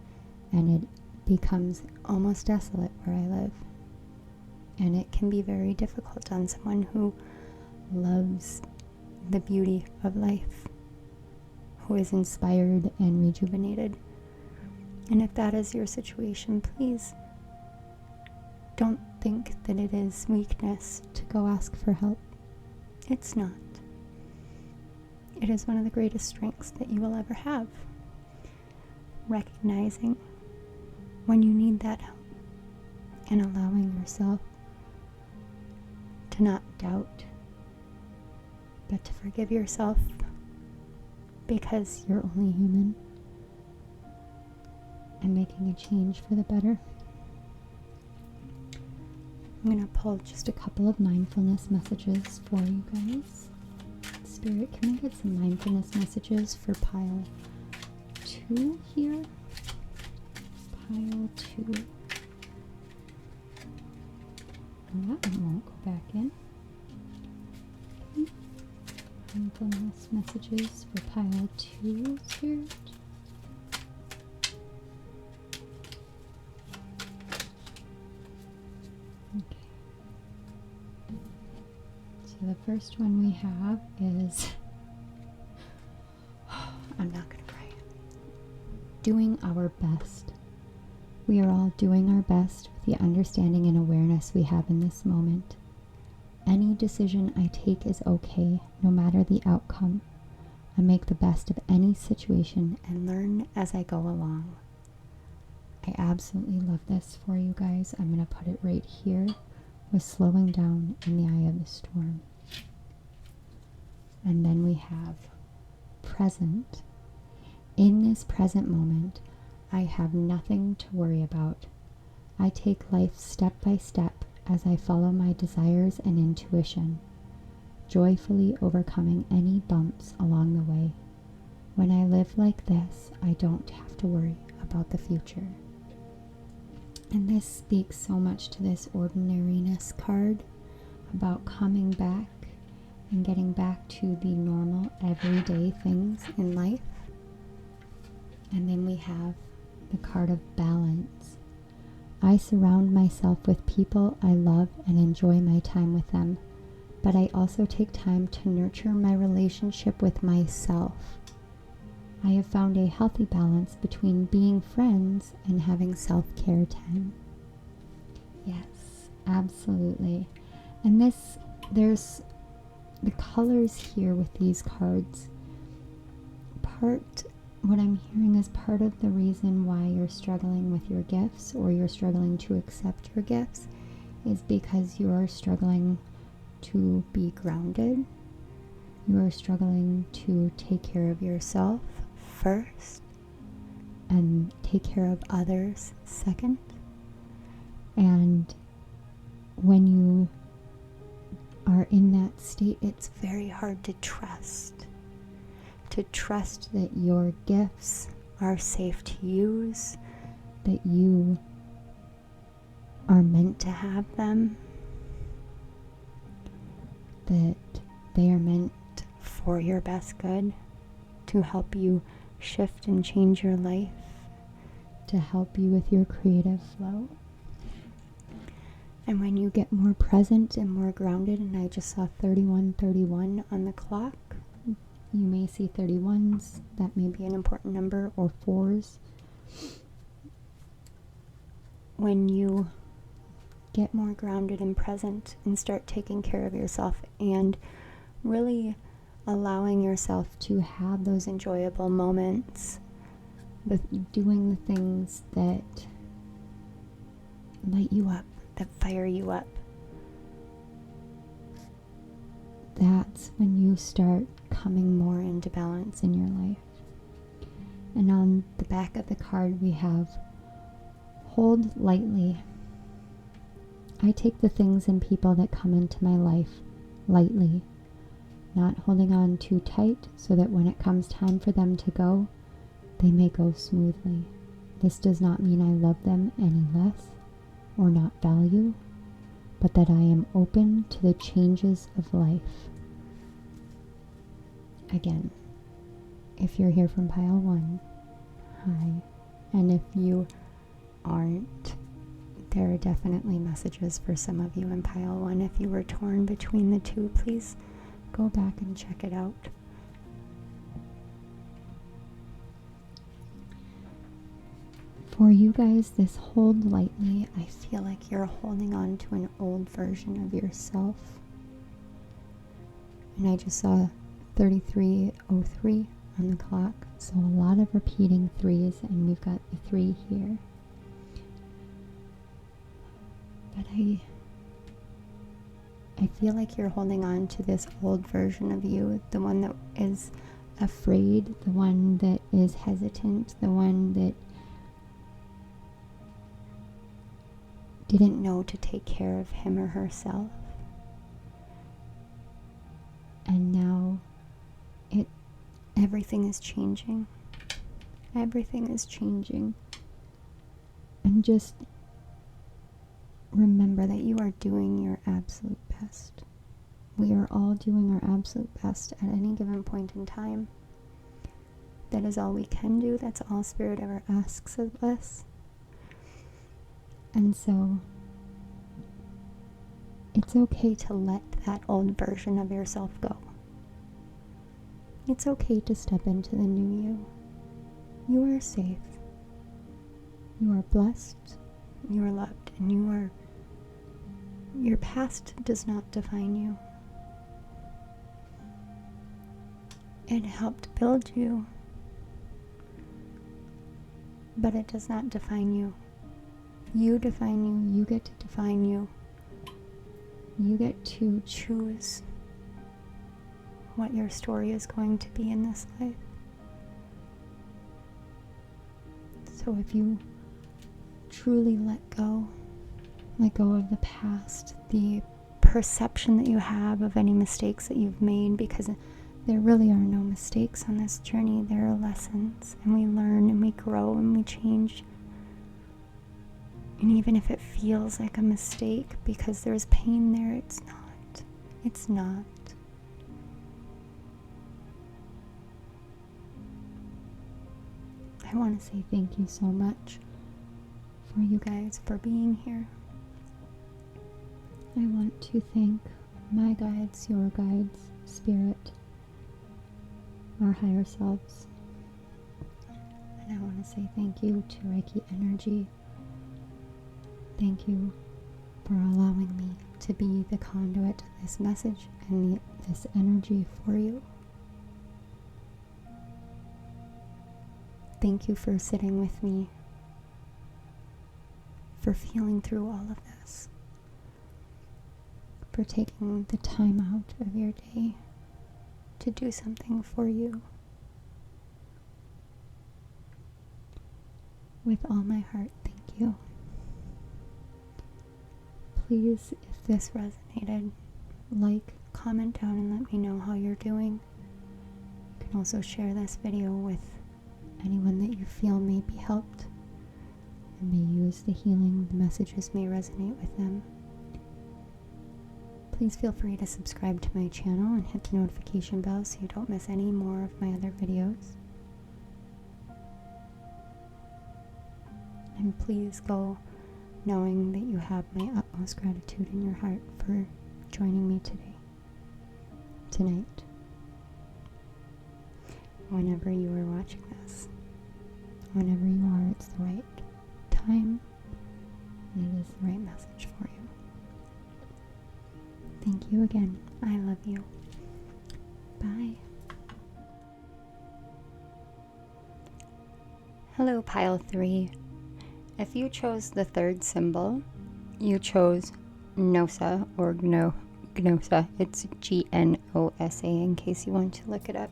and it becomes almost desolate where I live. And it can be very difficult on someone who loves the beauty of life, who is inspired and rejuvenated. And if that is your situation, please don't think that it is weakness to go ask for help. It's not. It is one of the greatest strengths that you will ever have. Recognizing when you need that help and allowing yourself to not doubt, but to forgive yourself, because you're only human, and making a change for the better. I'm going to pull just a couple of mindfulness messages for you guys. Spirit, can we get some mindfulness messages for pile 2 here? Pile 2. Oh, that one won't go back in. Mindfulness messages for pile 2, Spirit. Okay. So the first one we have is, I'm not going to cry, doing our best. We are all doing our best with the understanding and awareness we have in this moment. Any decision I take is okay, no matter the outcome. I make the best of any situation and learn as I go along. I absolutely love this for you guys. I'm going to put it right here with slowing down in the eye of the storm. And then we have present. In this present moment, I have nothing to worry about. I take life step by step as I follow my desires and intuition, joyfully overcoming any bumps along the way. When I live like this, I don't have to worry about the future. And this speaks so much to this ordinariness card about coming back and getting back to the normal everyday things in life. And then we have the card of balance. I surround myself with people I love and enjoy my time with them, but I also take time to nurture my relationship with myself. I have found a healthy balance between being friends and having self-care time. Yes, absolutely. And there's the colors here with these cards. What I'm hearing is part of the reason why you're struggling with your gifts, or you're struggling to accept your gifts, is because you are struggling to be grounded. You are struggling to take care of yourself first and take care of others second. And when you are in that state, it's very hard to trust that your gifts are safe to use, that you are meant to have them, that they are meant for your best good, to help you shift and change your life, to help you with your creative flow. And when you get more present and more grounded, and I just saw 3131 on the clock, you may see 31s, that may be an important number, or 4s. When you get more grounded and present and start taking care of yourself and really allowing yourself to have those enjoyable moments, doing the things that light you up, that fire you up, that's when you start coming more into balance in your life. And on the back of the card we have, hold lightly. I take the things and people that come into my life lightly, not holding on too tight so that when it comes time for them to go, they may go smoothly. This does not mean I love them any less or not value, but that I am open to the changes of life. Again, if you're here from pile 1, hi. And if you aren't, there are definitely messages for some of you in pile 1. If you were torn between the two, please go back and check it out. For you guys, this hold lightly, I feel like you're holding on to an old version of yourself. And I just saw 3303 on the clock, so a lot of repeating 3s, and we've got the 3 here. But I feel like you're holding on to this old version of you, the one that is afraid, the one that is hesitant, the one that didn't know to take care of him or herself. And now everything is changing. Everything is changing. And just remember that you are doing your absolute best. We are all doing our absolute best at any given point in time. That is all we can do. That's all Spirit ever asks of us. And so, it's okay to let that old version of yourself go. It's okay to step into the new you. You are safe. You are blessed. You are loved. And your past does not define you. It helped build you, but it does not define you. You define you. You get to define you. You get to choose what your story is going to be in this life. So if you truly let go of the past, the perception that you have of any mistakes that you've made, because there really are no mistakes on this journey. There are lessons, and we learn and we grow and we change. And even if it feels like a mistake because there's pain there, it's not. It's not. I want to say thank you so much for you guys for being here. I want to thank my guides, your guides, Spirit, our higher selves. And I want to say thank you to Reiki Energy. Thank you for allowing me to be the conduit of this message and this energy for you. Thank you for sitting with me, for feeling through all of this, for taking the time out of your day to do something for you. With all my heart, thank you. Please, if this resonated, like, comment down and let me know how you're doing. You can also share this video with anyone that you feel may be helped and may use the healing. The messages may resonate with them. Please feel free to subscribe to my channel and hit the notification bell so you don't miss any more of my other videos. And please go knowing that you have my utmost gratitude in your heart for joining me tonight, whenever you are watching this. Whenever you are, it's the right time and it is the right message for you. Thank you again. I love you. Bye. Hello, Pile 3. If you chose the third symbol, you chose Gnosa or Gnosa. It's Gnosa in case you want to look it up.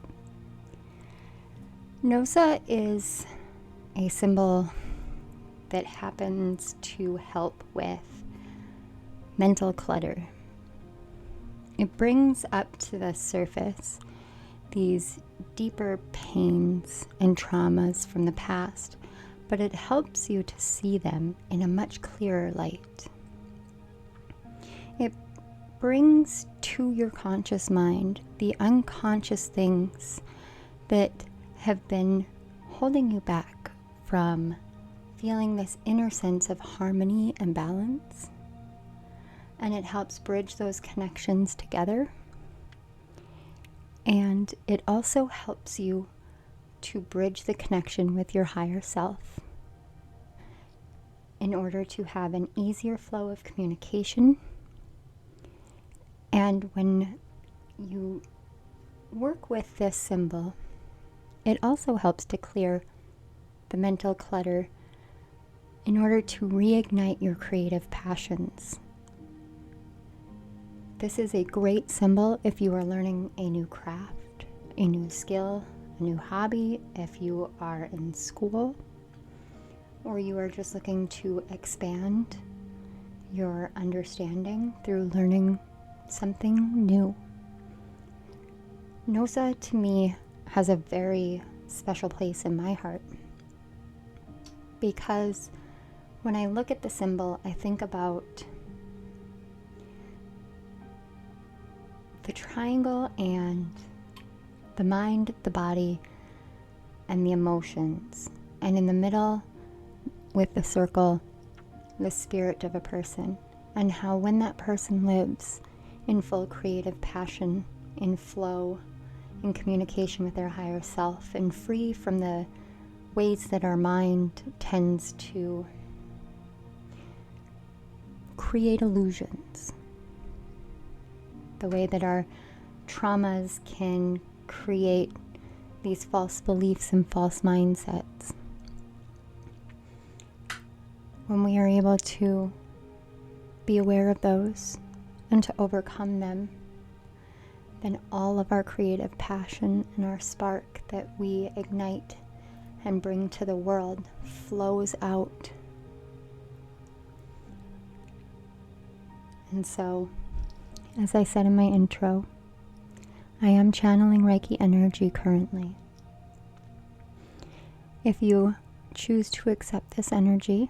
Gnosa is a symbol that happens to help with mental clutter. It brings up to the surface these deeper pains and traumas from the past, but it helps you to see them in a much clearer light. It brings to your conscious mind the unconscious things that have been holding you back from feeling this inner sense of harmony and balance. And it helps bridge those connections together. And it also helps you to bridge the connection with your higher self in order to have an easier flow of communication. And when you work with this symbol, it also helps to clear the mental clutter in order to reignite your creative passions. This is a great symbol if you are learning a new craft, a new skill, a new hobby, if you are in school, or you are just looking to expand your understanding through learning something new. Gnosa to me has a very special place in my heart because when I look at the symbol, I think about the triangle and the mind, the body, and the emotions. And in the middle, with the circle, the spirit of a person. And how when that person lives in full creative passion, in flow, in communication with their higher self, and free from the ways that our mind tends to create illusions, the way that our traumas can create these false beliefs and false mindsets. When we are able to be aware of those and to overcome them, then all of our creative passion and our spark that we ignite and bring to the world flows out. And so, as I said in my intro, I am channeling Reiki energy currently. If you choose to accept this energy,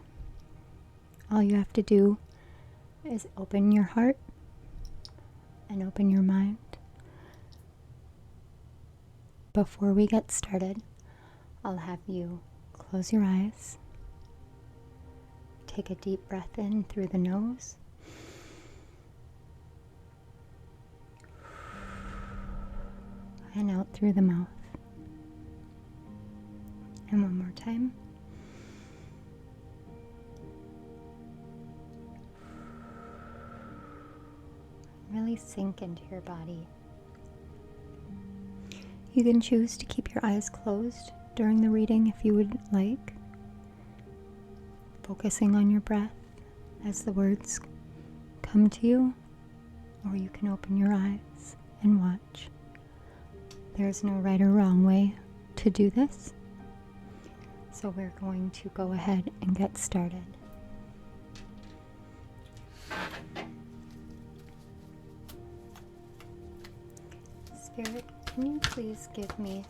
all you have to do is open your heart and open your mind. Before we get started, I'll have you close your eyes, take a deep breath in through the nose, and out through the mouth. And one more time. really sink into your body. You can choose to keep your eyes closed during the reading if you would like, focusing on your breath as the words come to you, or you can open your eyes and watch. There's no right or wrong way to do this, so we're going to go ahead and get started. Spirit, can you please give me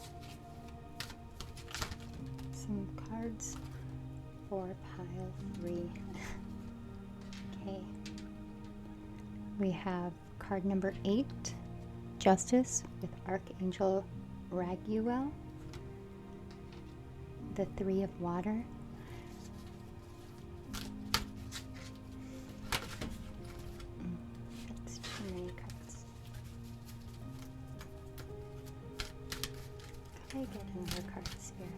some cards for pile 3? Okay. We have card number 8, Justice, with Archangel Raguel. The 3 of Water. That's too many cards. Could I get another card, Spirit?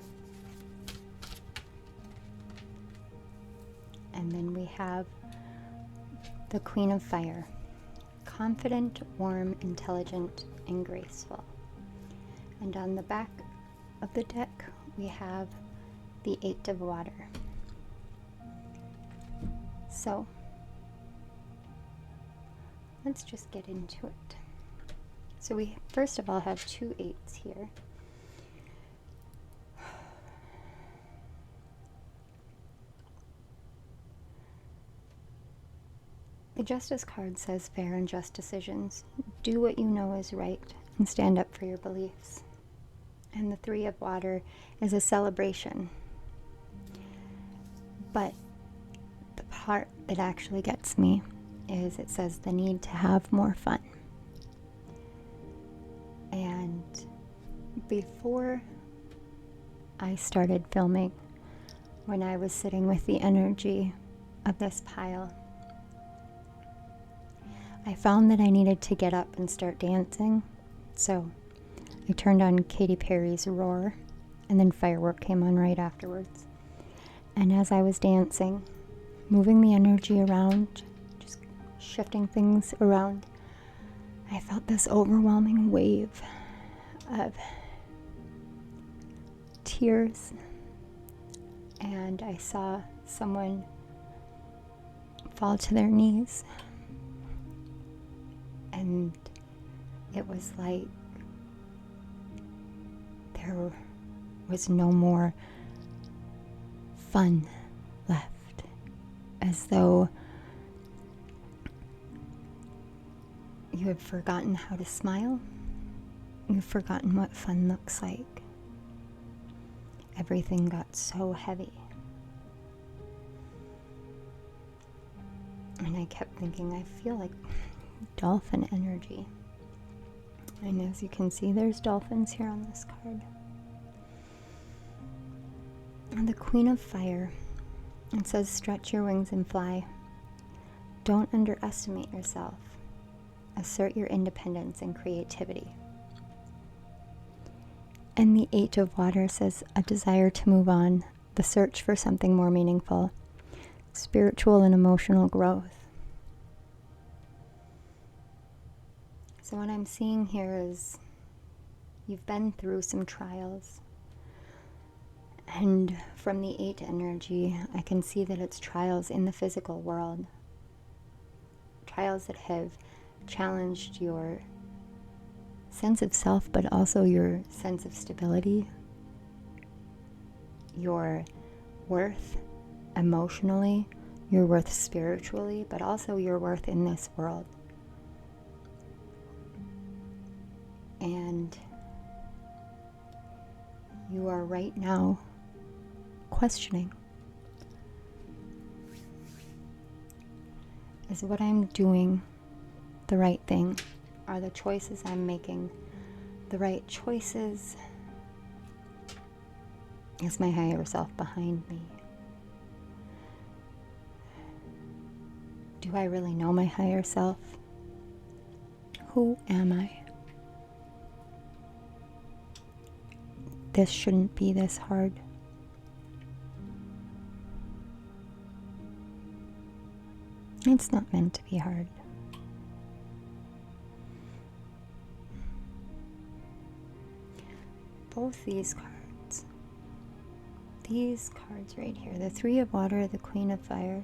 And then we have the Queen of Fire. Confident, warm, intelligent, and graceful. And on the back of the deck, we have the 8 of Water. So, let's just get into it. So we first of all have 2 8s here. The Justice card says fair and just decisions. Do what you know is right and stand up for your beliefs. And the 3 of Water is a celebration. But the part that actually gets me is it says the need to have more fun. And before I started filming, when I was sitting with the energy of this pile, I found that I needed to get up and start dancing, so I turned on Katy Perry's Roar, and then Firework came on right afterwards. And as I was dancing, moving the energy around, just shifting things around, I felt this overwhelming wave of tears, and I saw someone fall to their knees. And it was like there was no more fun left, as though you have forgotten how to smile. You've forgotten what fun looks like. Everything got so heavy. And I kept thinking, I feel like dolphin energy. And as you can see, there's dolphins here on this card. And the Queen of Fire, it says stretch your wings and fly. Don't underestimate yourself. Assert your independence and creativity. And the 8 of Water says a desire to move on, the search for something more meaningful, spiritual and emotional growth. So what I'm seeing here is you've been through some trials. And from the 8 energy, I can see that it's trials in the physical world. Trials that have challenged your sense of self, but also your sense of stability, your worth emotionally, your worth spiritually, but also your worth in this world. And you are right now questioning, is what I'm doing the right thing? Are the choices I'm making the right choices? Is my higher self behind me? Do I really know my higher self? Who am I? This shouldn't be this hard. It's not meant to be hard. both these cards. These cards right here, the Three of Water, the Queen of Fire,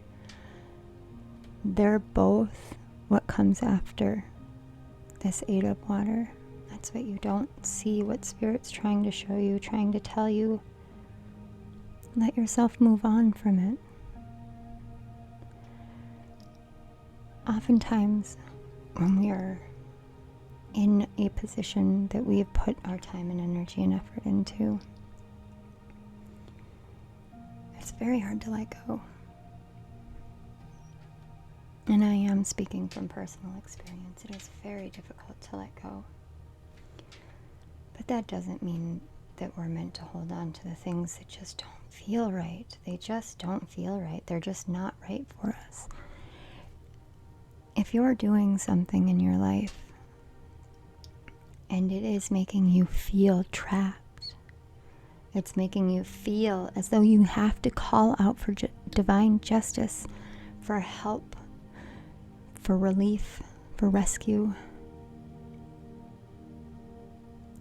they're both what comes after this Eight of Water. That's what you don't see, what Spirit's trying to show you, trying to tell you. Let yourself move on from it. Oftentimes, when we are in a position that we have put our time and energy and effort into, it's very hard to let go. And I am speaking from personal experience. It is very difficult to let go. But that doesn't mean that we're meant to hold on to the things that just don't feel right. They just don't feel right. They're just not right for us. If you're doing something in your life and it is making you feel trapped, it's making you feel as though you have to call out for divine justice, for help, for relief, for rescue,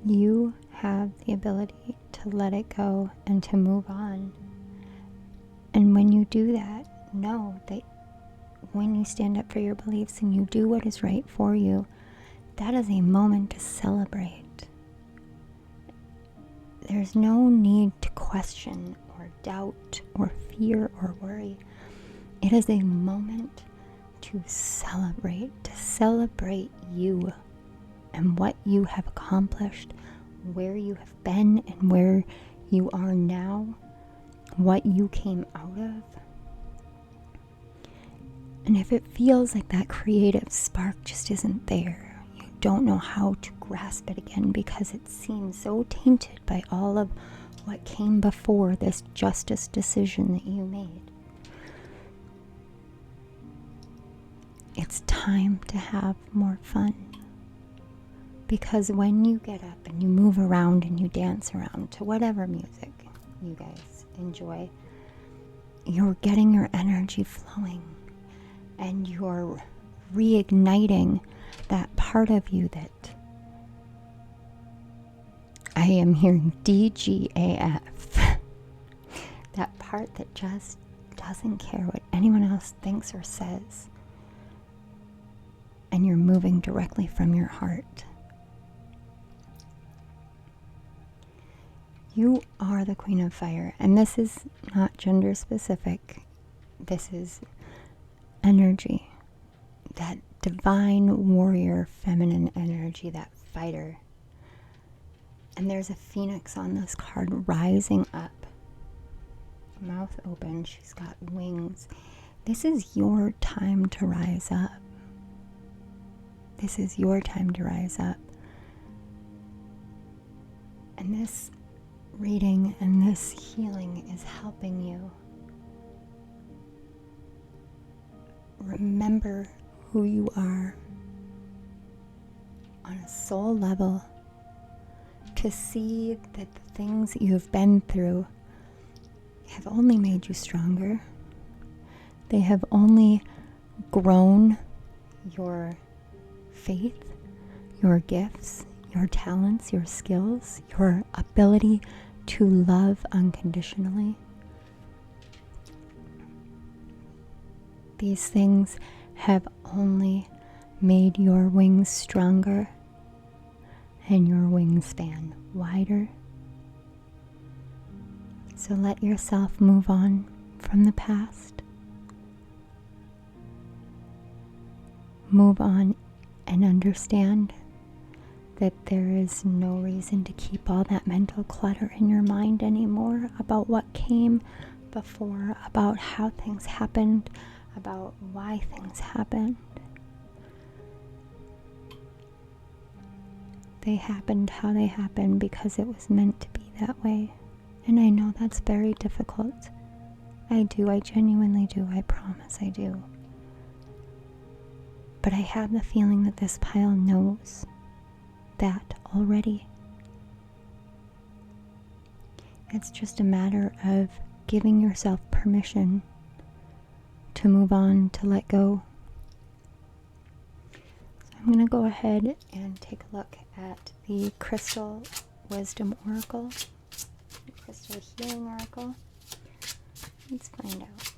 you have the ability to let it go and to move on. And when you do that, know that when you stand up for your beliefs and you do what is right for you, that is a moment to celebrate. There's no need to question or doubt or fear or worry. It is a moment to celebrate you and what you have accomplished, where you have been and where you are now, what you came out of. And if it feels like that creative spark just isn't there, you don't know how to grasp it again because it seems so tainted by all of what came before this justice decision that you made. It's time to have more fun. Because when you get up and you move around and you dance around to whatever music you guys enjoy, you're getting your energy flowing and you're reigniting that part of you that I am hearing DGAF. That part that just doesn't care what anyone else thinks or says. And you're moving directly from your heart. You are the Queen of Fire, and this is not gender specific. This is energy, that divine warrior feminine energy, that fighter. And there's a phoenix on this card rising up, mouth open, she's got wings. This is your time to rise up. This is your time to rise up. And this reading and this healing is helping you remember who you are on a soul level, to see that the things that you have been through have only made you stronger. They have only grown your faith, your gifts, your talents, your skills, your ability to love unconditionally. These things have only made your wings stronger and your wingspan wider. So let yourself move on from the past. Move on and understand that there is no reason to keep all that mental clutter in your mind anymore about what came before, about how things happened, about why things happened. They happened how they happened because it was meant to be that way. And I know that's very difficult. I genuinely do, I promise I do. But I have the feeling that this pile knows that already. It's just a matter of giving yourself permission to move on, to let go. So I'm going to go ahead and take a look at the crystal Wisdom Oracle, Crystal Healing Oracle. Let's find out.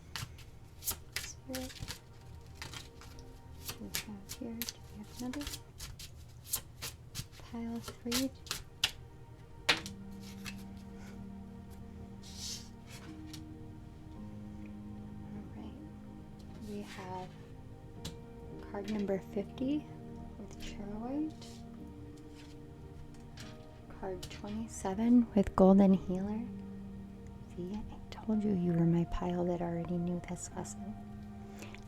Spirit. We have here, do we have another? Pile 3. Alright. We have card number 50 with Charoite. Card 27 with Golden Healer. See, I told you you were my pile that already knew this lesson.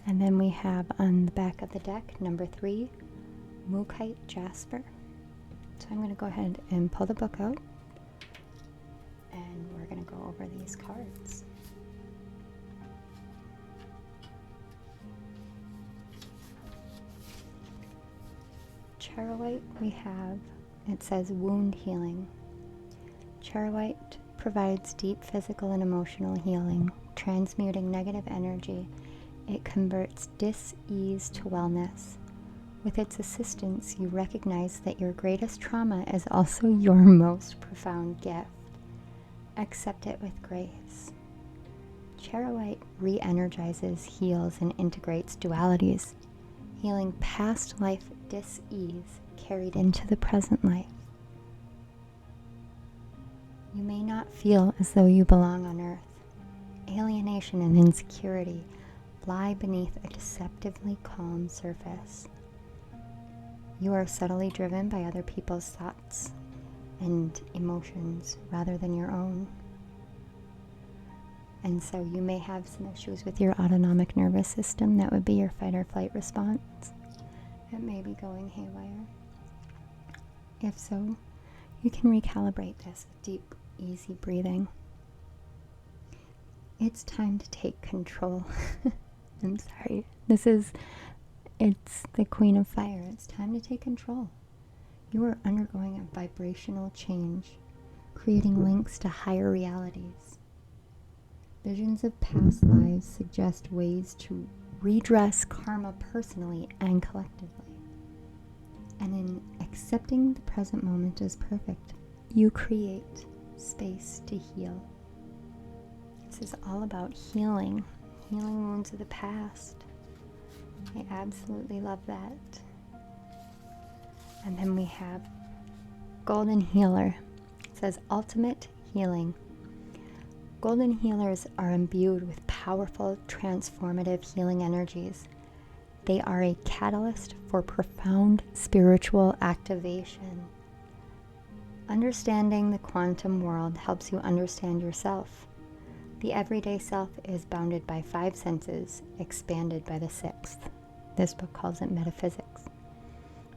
And then we have on the back of the deck, number 3, Mookite Jasper. So I'm going to go ahead and pull the book out, and we're going to go over these cards. Charoite, we have, it says wound healing. Charoite provides deep physical and emotional healing, transmuting negative energy. It converts dis-ease to wellness. With its assistance, you recognize that your greatest trauma is also your most profound gift. Accept it with grace. Charoite re-energizes, heals, and integrates dualities, healing past life dis-ease carried into the present life. You may not feel as though you belong on Earth. Alienation and insecurity lie beneath a deceptively calm surface. You are subtly driven by other people's thoughts and emotions rather than your own. And so you may have some issues with your autonomic nervous system. That would be your fight or flight response. It may be going haywire. If so, you can recalibrate this with deep, easy breathing. It's time to take control. I'm sorry. It's the Queen of Fire. It's time to take control. You are undergoing a vibrational change, creating links to higher realities. Visions of past lives suggest ways to redress karma personally and collectively. And in accepting the present moment as perfect, you create space to heal. This is all about healing wounds of the past. I absolutely love that. And then we have Golden Healer. It says ultimate healing. Golden healers are imbued with powerful, transformative healing energies. They are a catalyst for profound spiritual activation. Understanding the quantum world helps you understand yourself. The everyday self is bounded by 5 senses, expanded by the 6th. This book calls it metaphysics.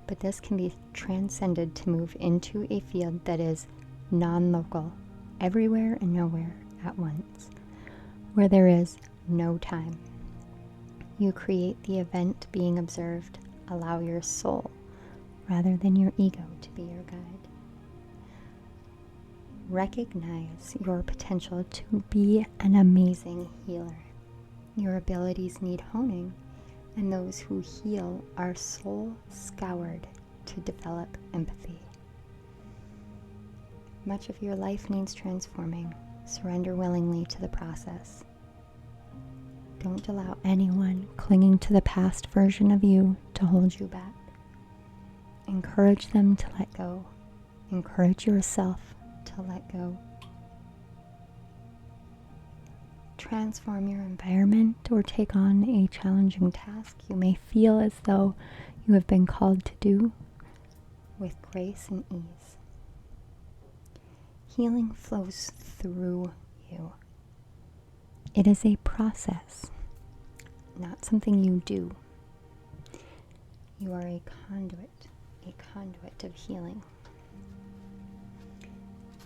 But this can be transcended to move into a field that is non-local, everywhere and nowhere at once, where there is no time. You create the event being observed. Allow your soul, rather than your ego, to be your guide. Recognize your potential to be an amazing healer. Your abilities need honing, and those who heal are soul scoured to develop empathy. Much of your life needs transforming. Surrender willingly to the process. Don't allow anyone clinging to the past version of you to hold you back. Encourage them to let go. Encourage yourself to let go. Transform your environment or take on a challenging task you may feel as though you have been called to do with grace and ease. Healing flows through you. It is a process, not something you do. You are a conduit of healing.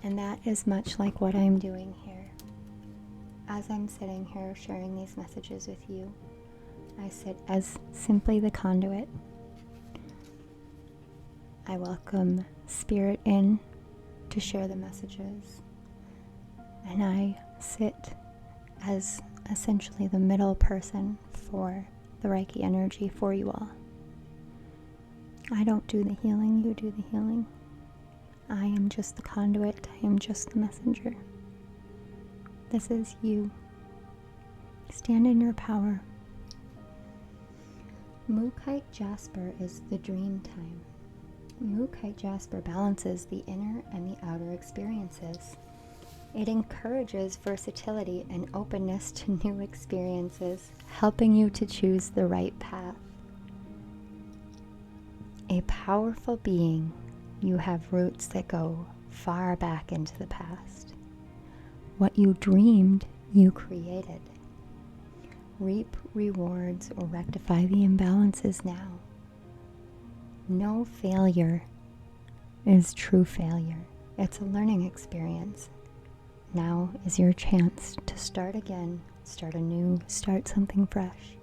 And that is much like what I'm doing here. As I'm sitting here sharing these messages with you, I sit as simply the conduit. I welcome Spirit in to share the messages, and I sit as essentially the middle person for the Reiki energy for you all. I don't do the healing, you do the healing. I am just the conduit. I am just the messenger. This is you. Stand in your power. Mookite Jasper is the dream time. Mookite Jasper balances the inner and the outer experiences. It encourages versatility and openness to new experiences, helping you to choose the right path. A powerful being, you have roots that go far back into the past. What you dreamed, you created. Reap rewards or rectify the imbalances now. No failure is true failure. It's a learning experience. Now is your chance to start again, start anew, start something fresh.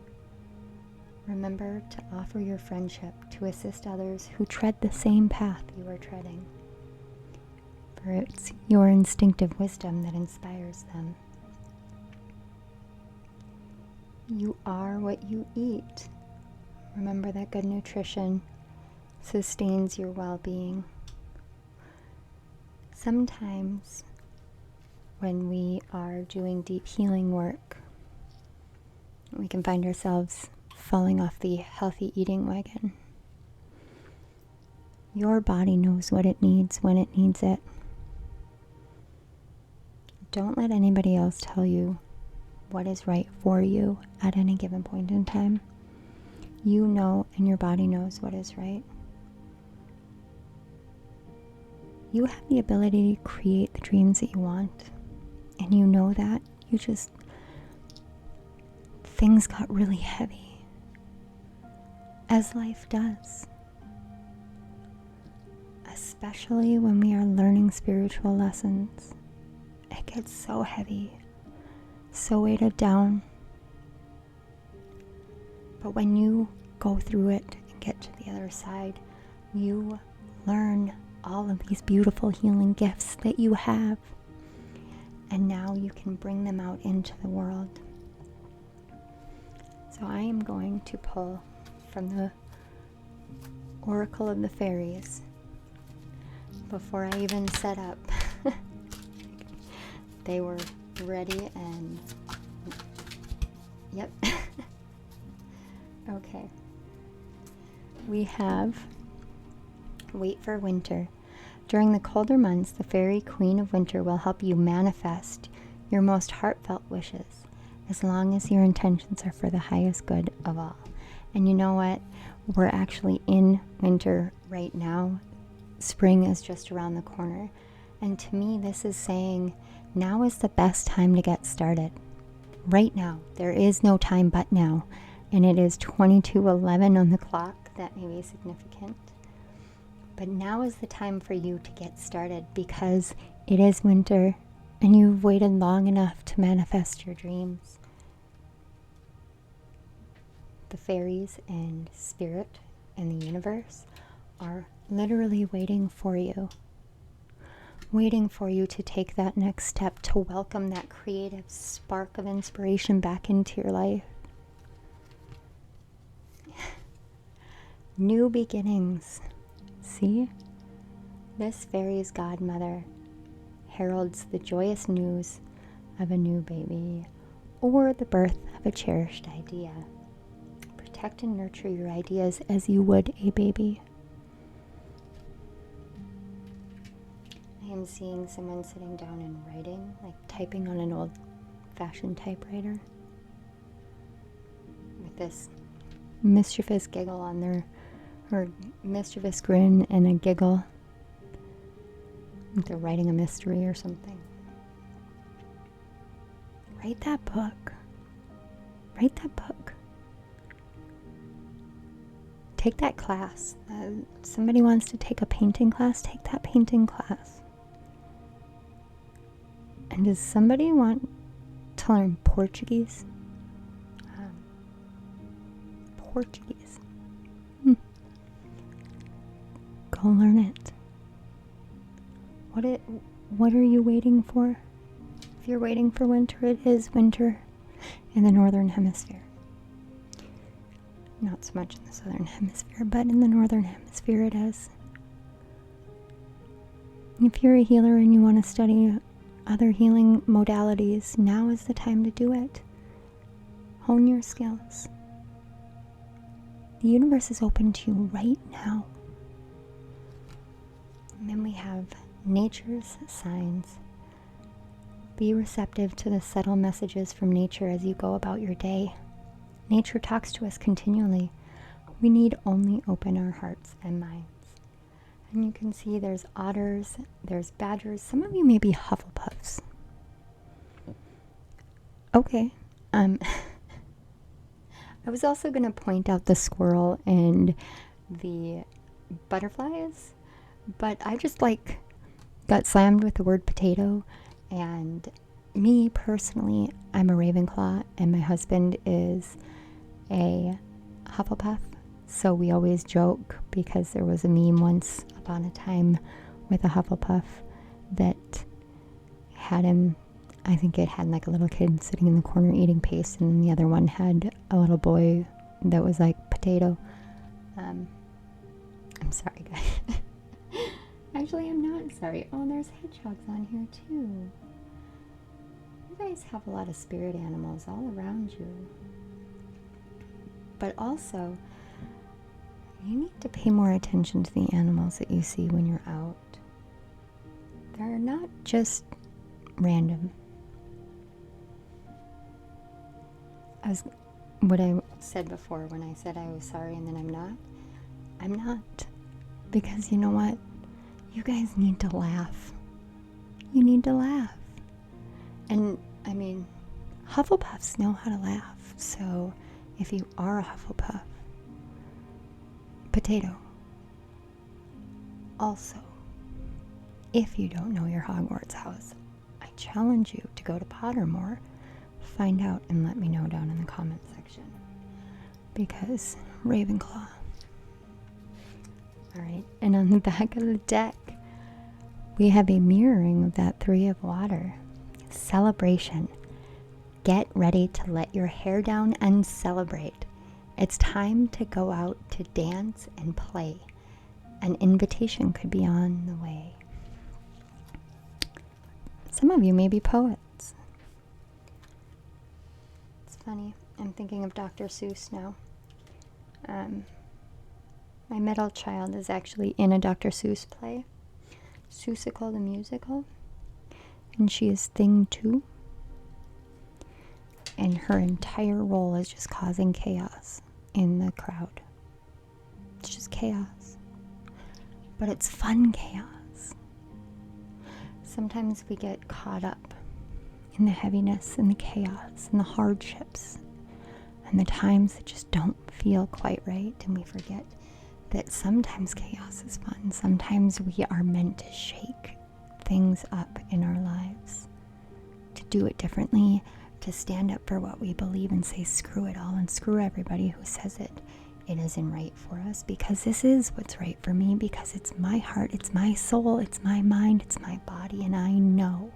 Remember to offer your friendship to assist others who tread the same path you are treading. For it's your instinctive wisdom that inspires them. You are what you eat. Remember that good nutrition sustains your well-being. Sometimes when we are doing deep healing work, we can find ourselves falling off the healthy eating wagon. Your body knows what it needs when it needs it. Don't let anybody else tell you what is right for you at any given point in time. You know, and your body knows what is right. You have the ability to create the dreams that you want, and you know that. Things got really heavy, as life does. Especially when we are learning spiritual lessons. It gets so heavy, so weighted down. But when you go through it and get to the other side, you learn all of these beautiful healing gifts that you have. And now you can bring them out into the world. So I am going to pull from the Oracle of the Fairies before I even set up. They were ready and yep. Okay. We have Wait for Winter. During the colder months, the Fairy Queen of Winter will help you manifest your most heartfelt wishes, as long as your intentions are for the highest good of all. And you know what? We're actually in winter right now. Spring is just around the corner. And to me, this is saying now is the best time to get started. Right now. There is no time but now. And it is 22:11 on the clock. That may be significant. But now is the time for you to get started, because it is winter and you've waited long enough to manifest your dreams. The fairies and spirit and the universe are literally waiting for you to take that next step, to welcome that creative spark of inspiration back into your life. New beginnings. See? This fairy's godmother heralds the joyous news of a new baby or the birth of a cherished idea. Protect and nurture your ideas as you would a baby. I am seeing someone sitting down and writing, like typing on an old-fashioned typewriter, with this mischievous giggle on their, or mischievous grin and a giggle. Like they're writing a mystery or something. Write that book. Write that book. Take that class. Somebody wants to take a painting class, take that painting class. And does somebody want to learn Portuguese? Portuguese. Go learn it. What are you waiting for? If you're waiting for winter, it is winter in the northern hemisphere. Not so much in the southern hemisphere, but in the northern hemisphere it is. If you're a healer and you want to study other healing modalities, now is the time to do it. Hone your skills. The universe is open to you right now. And then we have nature's signs. Be receptive to the subtle messages from nature as you go about your day. Nature talks to us continually. We need only open our hearts and minds. And you can see there's otters, there's badgers. Some of you may be Hufflepuffs. Okay. I was also going to point out the squirrel and the butterflies, but I just got slammed with the word potato. And me personally, I'm a Ravenclaw, and my husband is a Hufflepuff. So we always joke, because there was a meme once upon a time with a Hufflepuff that had him, I think it had like a little kid sitting in the corner eating paste, and then the other one had a little boy that was like potato. I'm sorry, guys. Actually, I'm not sorry. Oh, there's hedgehogs on here too. You guys have a lot of spirit animals all around you. But also, you need to pay more attention to the animals that you see when you're out. They're not just random. What I said before when I said I was sorry and then I'm not. I'm not. Because you know what? You guys need to laugh. You need to laugh. And, I mean, Hufflepuffs know how to laugh. So, if you are a Hufflepuff, potato. Also, if you don't know your Hogwarts house, I challenge you to go to Pottermore, find out, and let me know down in the comment section. Because Ravenclaw. Alright, and on the back of the deck, we have a mirroring of that 3 of water. Celebration. Get ready to let your hair down and celebrate. It's time to go out to dance and play. An invitation could be on the way. Some of you may be poets. It's funny. I'm thinking of Dr. Seuss now. My middle child is actually in a Dr. Seuss play. Seussical the Musical. And she is Thing 2. And her entire role is just causing chaos in the crowd. It's just chaos. But it's fun chaos. Sometimes we get caught up in the heaviness and the chaos and the hardships and the times that just don't feel quite right, and we forget that sometimes chaos is fun. Sometimes we are meant to shake things up in our lives, to do it differently, to stand up for what we believe and say screw it all and screw everybody who says it isn't right for us, because this is what's right for me, because it's my heart, it's my soul, it's my mind, it's my body, and I know.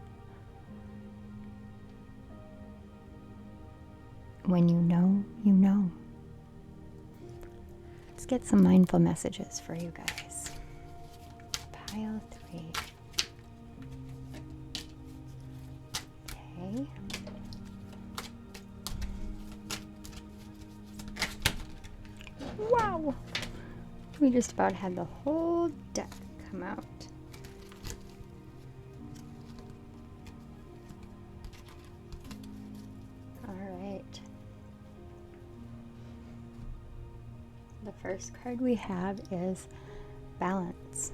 When you know, you know. Let's get some mindful messages for you guys. Pile 3. Okay. Wow! We just about had the whole deck come out. Alright. The first card we have is balance.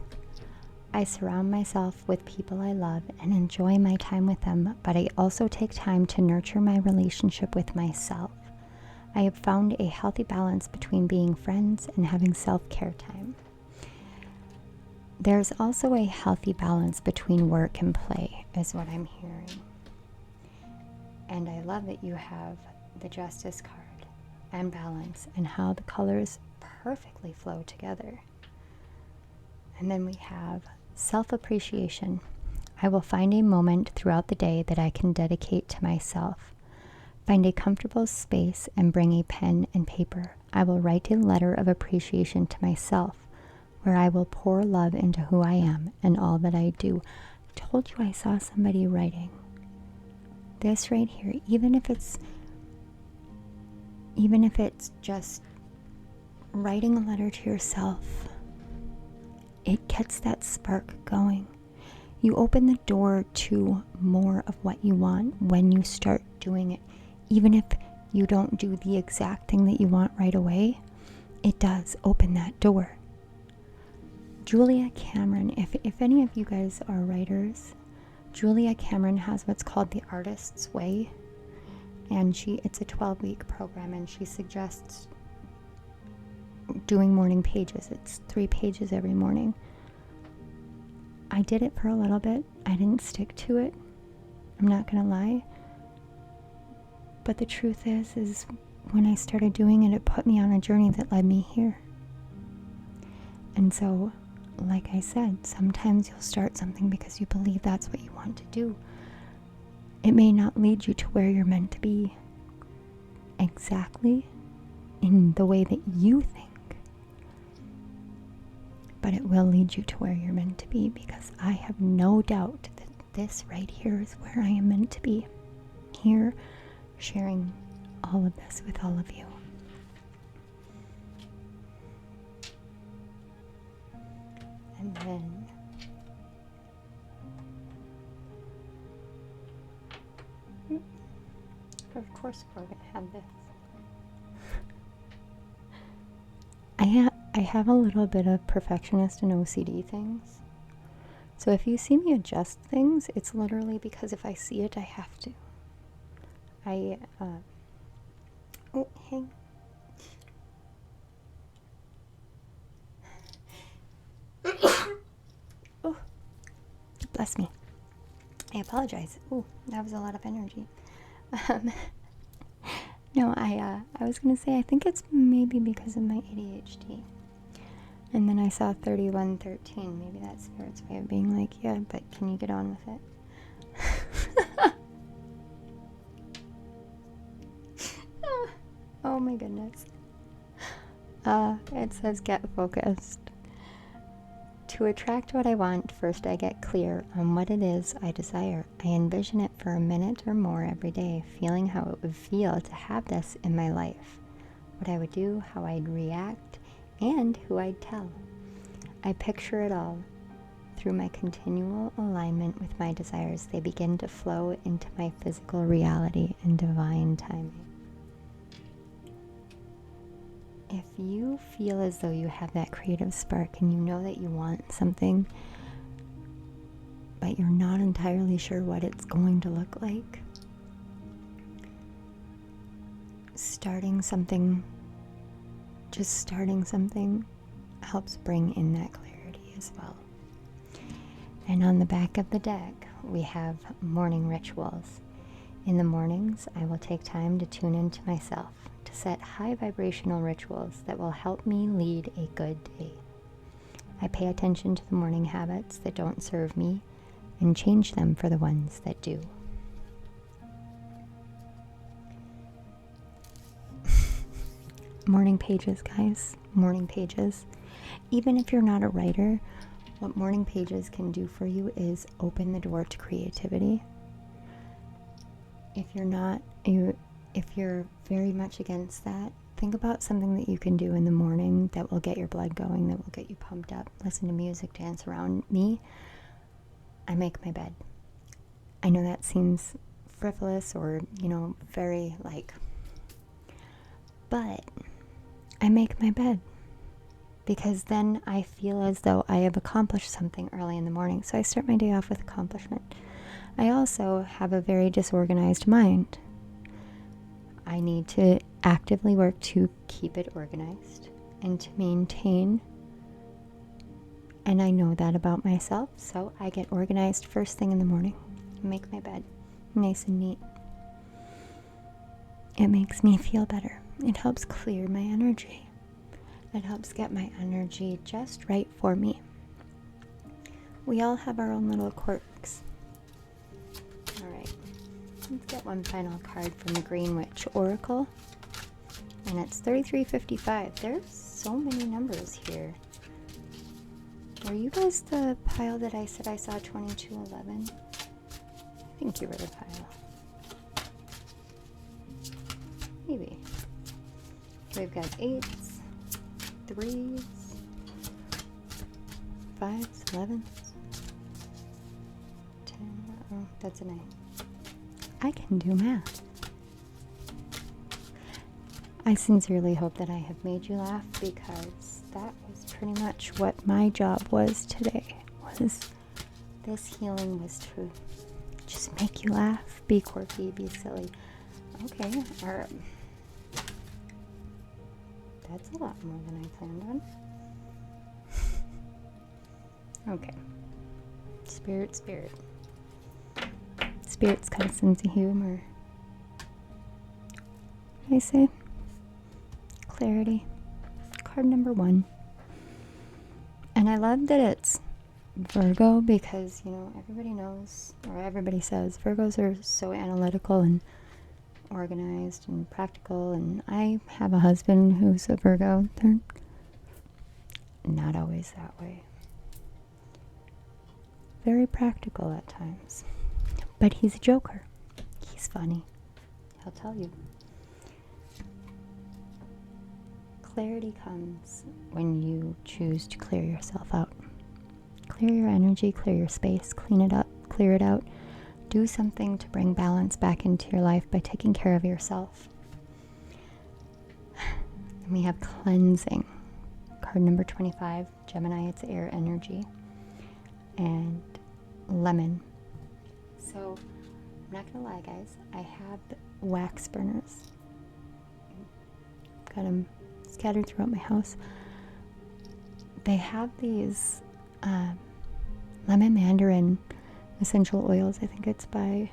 I surround myself with people I love and enjoy my time with them, but I also take time to nurture my relationship with myself. I have found a healthy balance between being friends and having self-care time. There's also a healthy balance between work and play, is what I'm hearing. And I love that you have the Justice card and balance and how the colors perfectly flow together. And then we have self-appreciation. I will find a moment throughout the day that I can dedicate to myself. Find a comfortable space and bring a pen and paper. I will write a letter of appreciation to myself where I will pour love into who I am and all that I do. I told you I saw somebody writing. This right here, even if it's just writing a letter to yourself, it gets that spark going. You open the door to more of what you want when you start doing it. Even if you don't do the exact thing that you want right away, it does open that door. Julia Cameron, if any of you guys are writers, Julia Cameron has what's called the Artist's Way, and it's a 12-week program, and she suggests doing morning pages. It's 3 pages every morning. I did it for a little bit. I didn't stick to it. I'm not gonna lie. But the truth is when I started doing it, it put me on a journey that led me here. And so, like I said, sometimes you'll start something because you believe that's what you want to do. It may not lead you to where you're meant to be exactly in the way that you think, but it will lead you to where you're meant to be, because I have no doubt that this right here is where I am meant to be. Here, sharing all of this with all of you. And then of course we're gonna have this. I have a little bit of perfectionist and OCD things. So if you see me adjust things, it's literally because if I see it, I have to. Oh, hang. Oh, bless me. I apologize. Oh, that was a lot of energy. No, I was gonna say I think it's maybe because of my ADHD. And then I saw 3113. Maybe that's Spirit's way of being like, yeah, but can you get on with it? Oh my goodness. It says get focused. To attract what I want, first I get clear on what it is I desire. I envision it for a minute or more every day, feeling how it would feel to have this in my life, what I would do, how I'd react, and who I'd tell. I picture it all. Through my continual alignment with my desires, they begin to flow into my physical reality in divine timing. If you feel as though you have that creative spark and you know that you want something, but you're not entirely sure what it's going to look like, starting something helps bring in that clarity as well. And on the back of the deck, we have morning rituals. In the mornings, I will take time to tune into myself, to set high vibrational rituals that will help me lead a good day. I pay attention to the morning habits that don't serve me and change them for the ones that do. Morning pages, guys. Morning pages. Even if you're not a writer, what morning pages can do for you is open the door to creativity. If you're very much against that, think about something that you can do in the morning that will get your blood going, that will get you pumped up. Listen to music, dance around. Me, I make my bed. I know that seems frivolous or, very but I make my bed because then I feel as though I have accomplished something early in the morning. So I start my day off with accomplishment. I also have a very disorganized mind. I need to actively work to keep it organized and to maintain. And I know that about myself, so I get organized first thing in the morning. Make my bed nice and neat. It makes me feel better. It helps clear my energy. It helps get my energy just right for me. We all have our own little quirks. All right. Let's get one final card from the Green Witch Oracle. And it's 3355. There's so many numbers here. Were you guys the pile that I said I saw 2211? I think you were the pile. Maybe. We've got 8s, 3s, 5s, 11s, 10. Oh, that's a 9. I can do math. I sincerely hope that I have made you laugh, because that was pretty much what my job was today. This healing was to just make you laugh, be quirky, be silly. Okay, that's a lot more than I planned on. Okay. Spirit's got a sense of humor. What did I say? Clarity. Card number 1. And I love that it's Virgo, because, you know, everybody knows, or everybody says, Virgos are so analytical and organized and practical, and I have a husband who's a Virgo. They're not always that way. Very practical at times. But he's a joker. He's funny. He'll tell you. Clarity comes when you choose to clear yourself out. Clear your energy, clear your space, clean it up, clear it out. Do something to bring balance back into your life by taking care of yourself. And we have cleansing. Card number 25, Gemini, it's air energy. And lemon. So, I'm not gonna lie, guys, I have wax burners. Got them scattered throughout my house. They have these lemon mandarin essential oils. I think it's by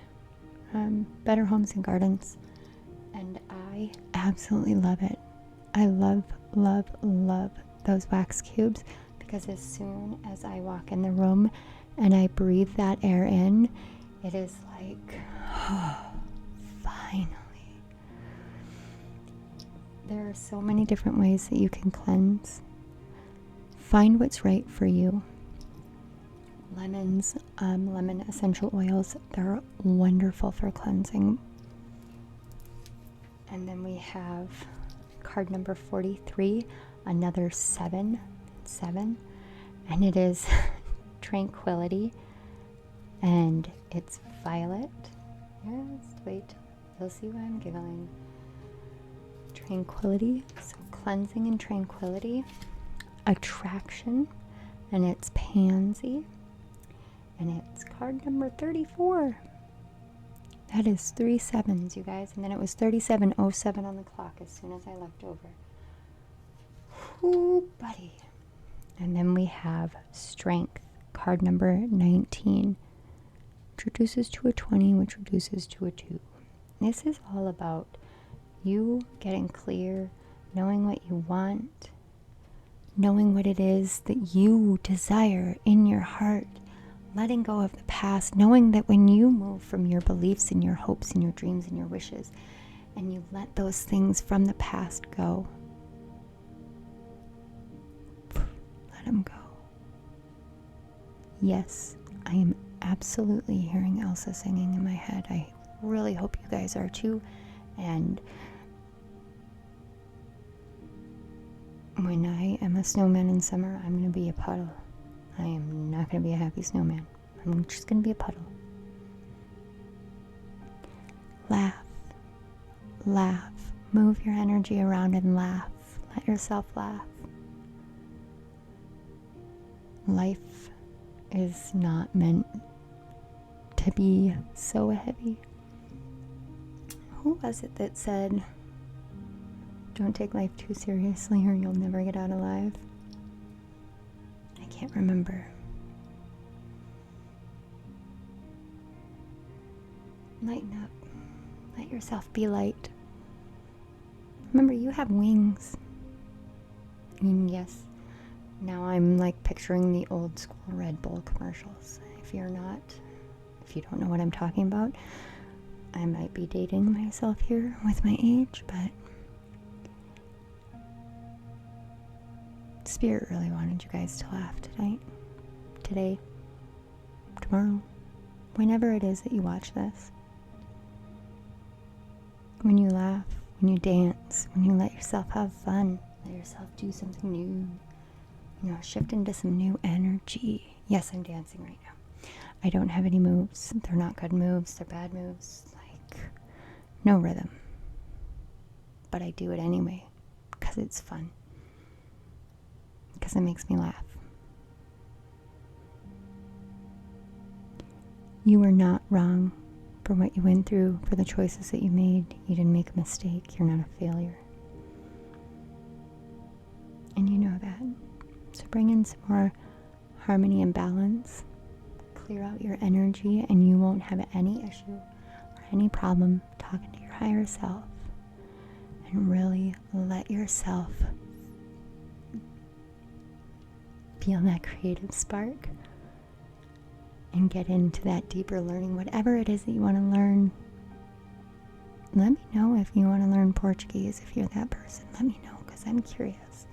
Better Homes and Gardens, and I absolutely love it. I love those wax cubes, because as soon as I walk in the room and I breathe that air in, it is like, oh, finally. There are so many different ways that you can cleanse. Find what's right for you. Lemons, lemon essential oils, they're wonderful for cleansing. And then we have card number 43, another 7, and it is tranquility, and it's violet. Yes, wait, you'll see why I'm giggling. Tranquility, so cleansing and tranquility. Attraction, and it's pansy, and it's card number 34. That is 3 7s, you guys, and then it was 37:07 on the clock as soon as I left over. Ooh, buddy. And then we have strength, card number 19, which reduces to a 20, which reduces to a 2. This is all about you getting clear, knowing what you want, knowing what it is that you desire in your heart, letting go of the past, knowing that when you move from your beliefs and your hopes and your dreams and your wishes, and you let those things from the past go, let them go. Yes, I am absolutely hearing Elsa singing in my head. I really hope you guys are too. And when I am a snowman in summer, I'm going to be a puddle. I am not going to be a happy snowman. I'm just going to be a puddle. Laugh. Laugh. Move your energy around and laugh. Let yourself laugh. Life is not meant to be so heavy. Who was it that said, don't take life too seriously or you'll never get out alive? I can't remember. Lighten up. Let yourself be light. Remember, you have wings. And yes, now I'm like picturing the old school Red Bull commercials. If you don't know what I'm talking about, I might be dating myself here with my age, but Spirit really wanted you guys to laugh tonight. today, tomorrow, whenever it is that you watch this. When you laugh, when you dance, when you let yourself have fun, let yourself do something new, shift into some new energy. Yes, I'm dancing right now. I don't have any moves. They're not good moves. They're bad moves. Like, no rhythm. But I do it anyway because it's fun. Because it makes me laugh. You were not wrong for what you went through, for the choices that you made. You didn't make a mistake. You're not a failure. And you know that. So bring in some more harmony and balance. Clear out your energy, and you won't have any issue or any problem talking to your higher self. And really let yourself feel that creative spark and get into that deeper learning. Whatever it is that you want to learn, let me know. If you want to learn Portuguese, if you're that person, let me know, because I'm curious.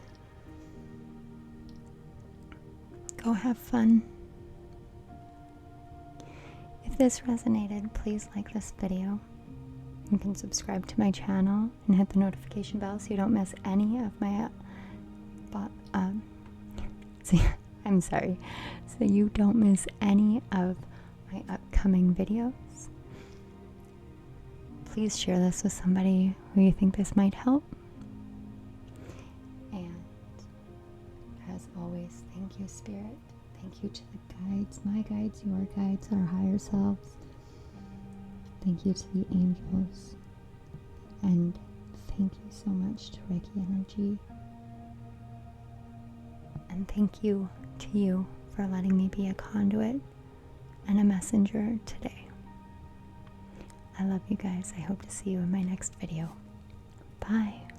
Go have fun. If this resonated, please like this video. You can subscribe to my channel and hit the notification bell so you don't miss any of my so you don't miss any of my upcoming videos. Please share this with somebody who you think this might help. And as always, thank you, Spirit. Thank you to the guides, my guides, your guides, our higher selves. Thank you to the angels. And thank you so much to Reiki Energy. And thank you to you for letting me be a conduit and a messenger today. I love you guys. I hope to see you in my next video. Bye.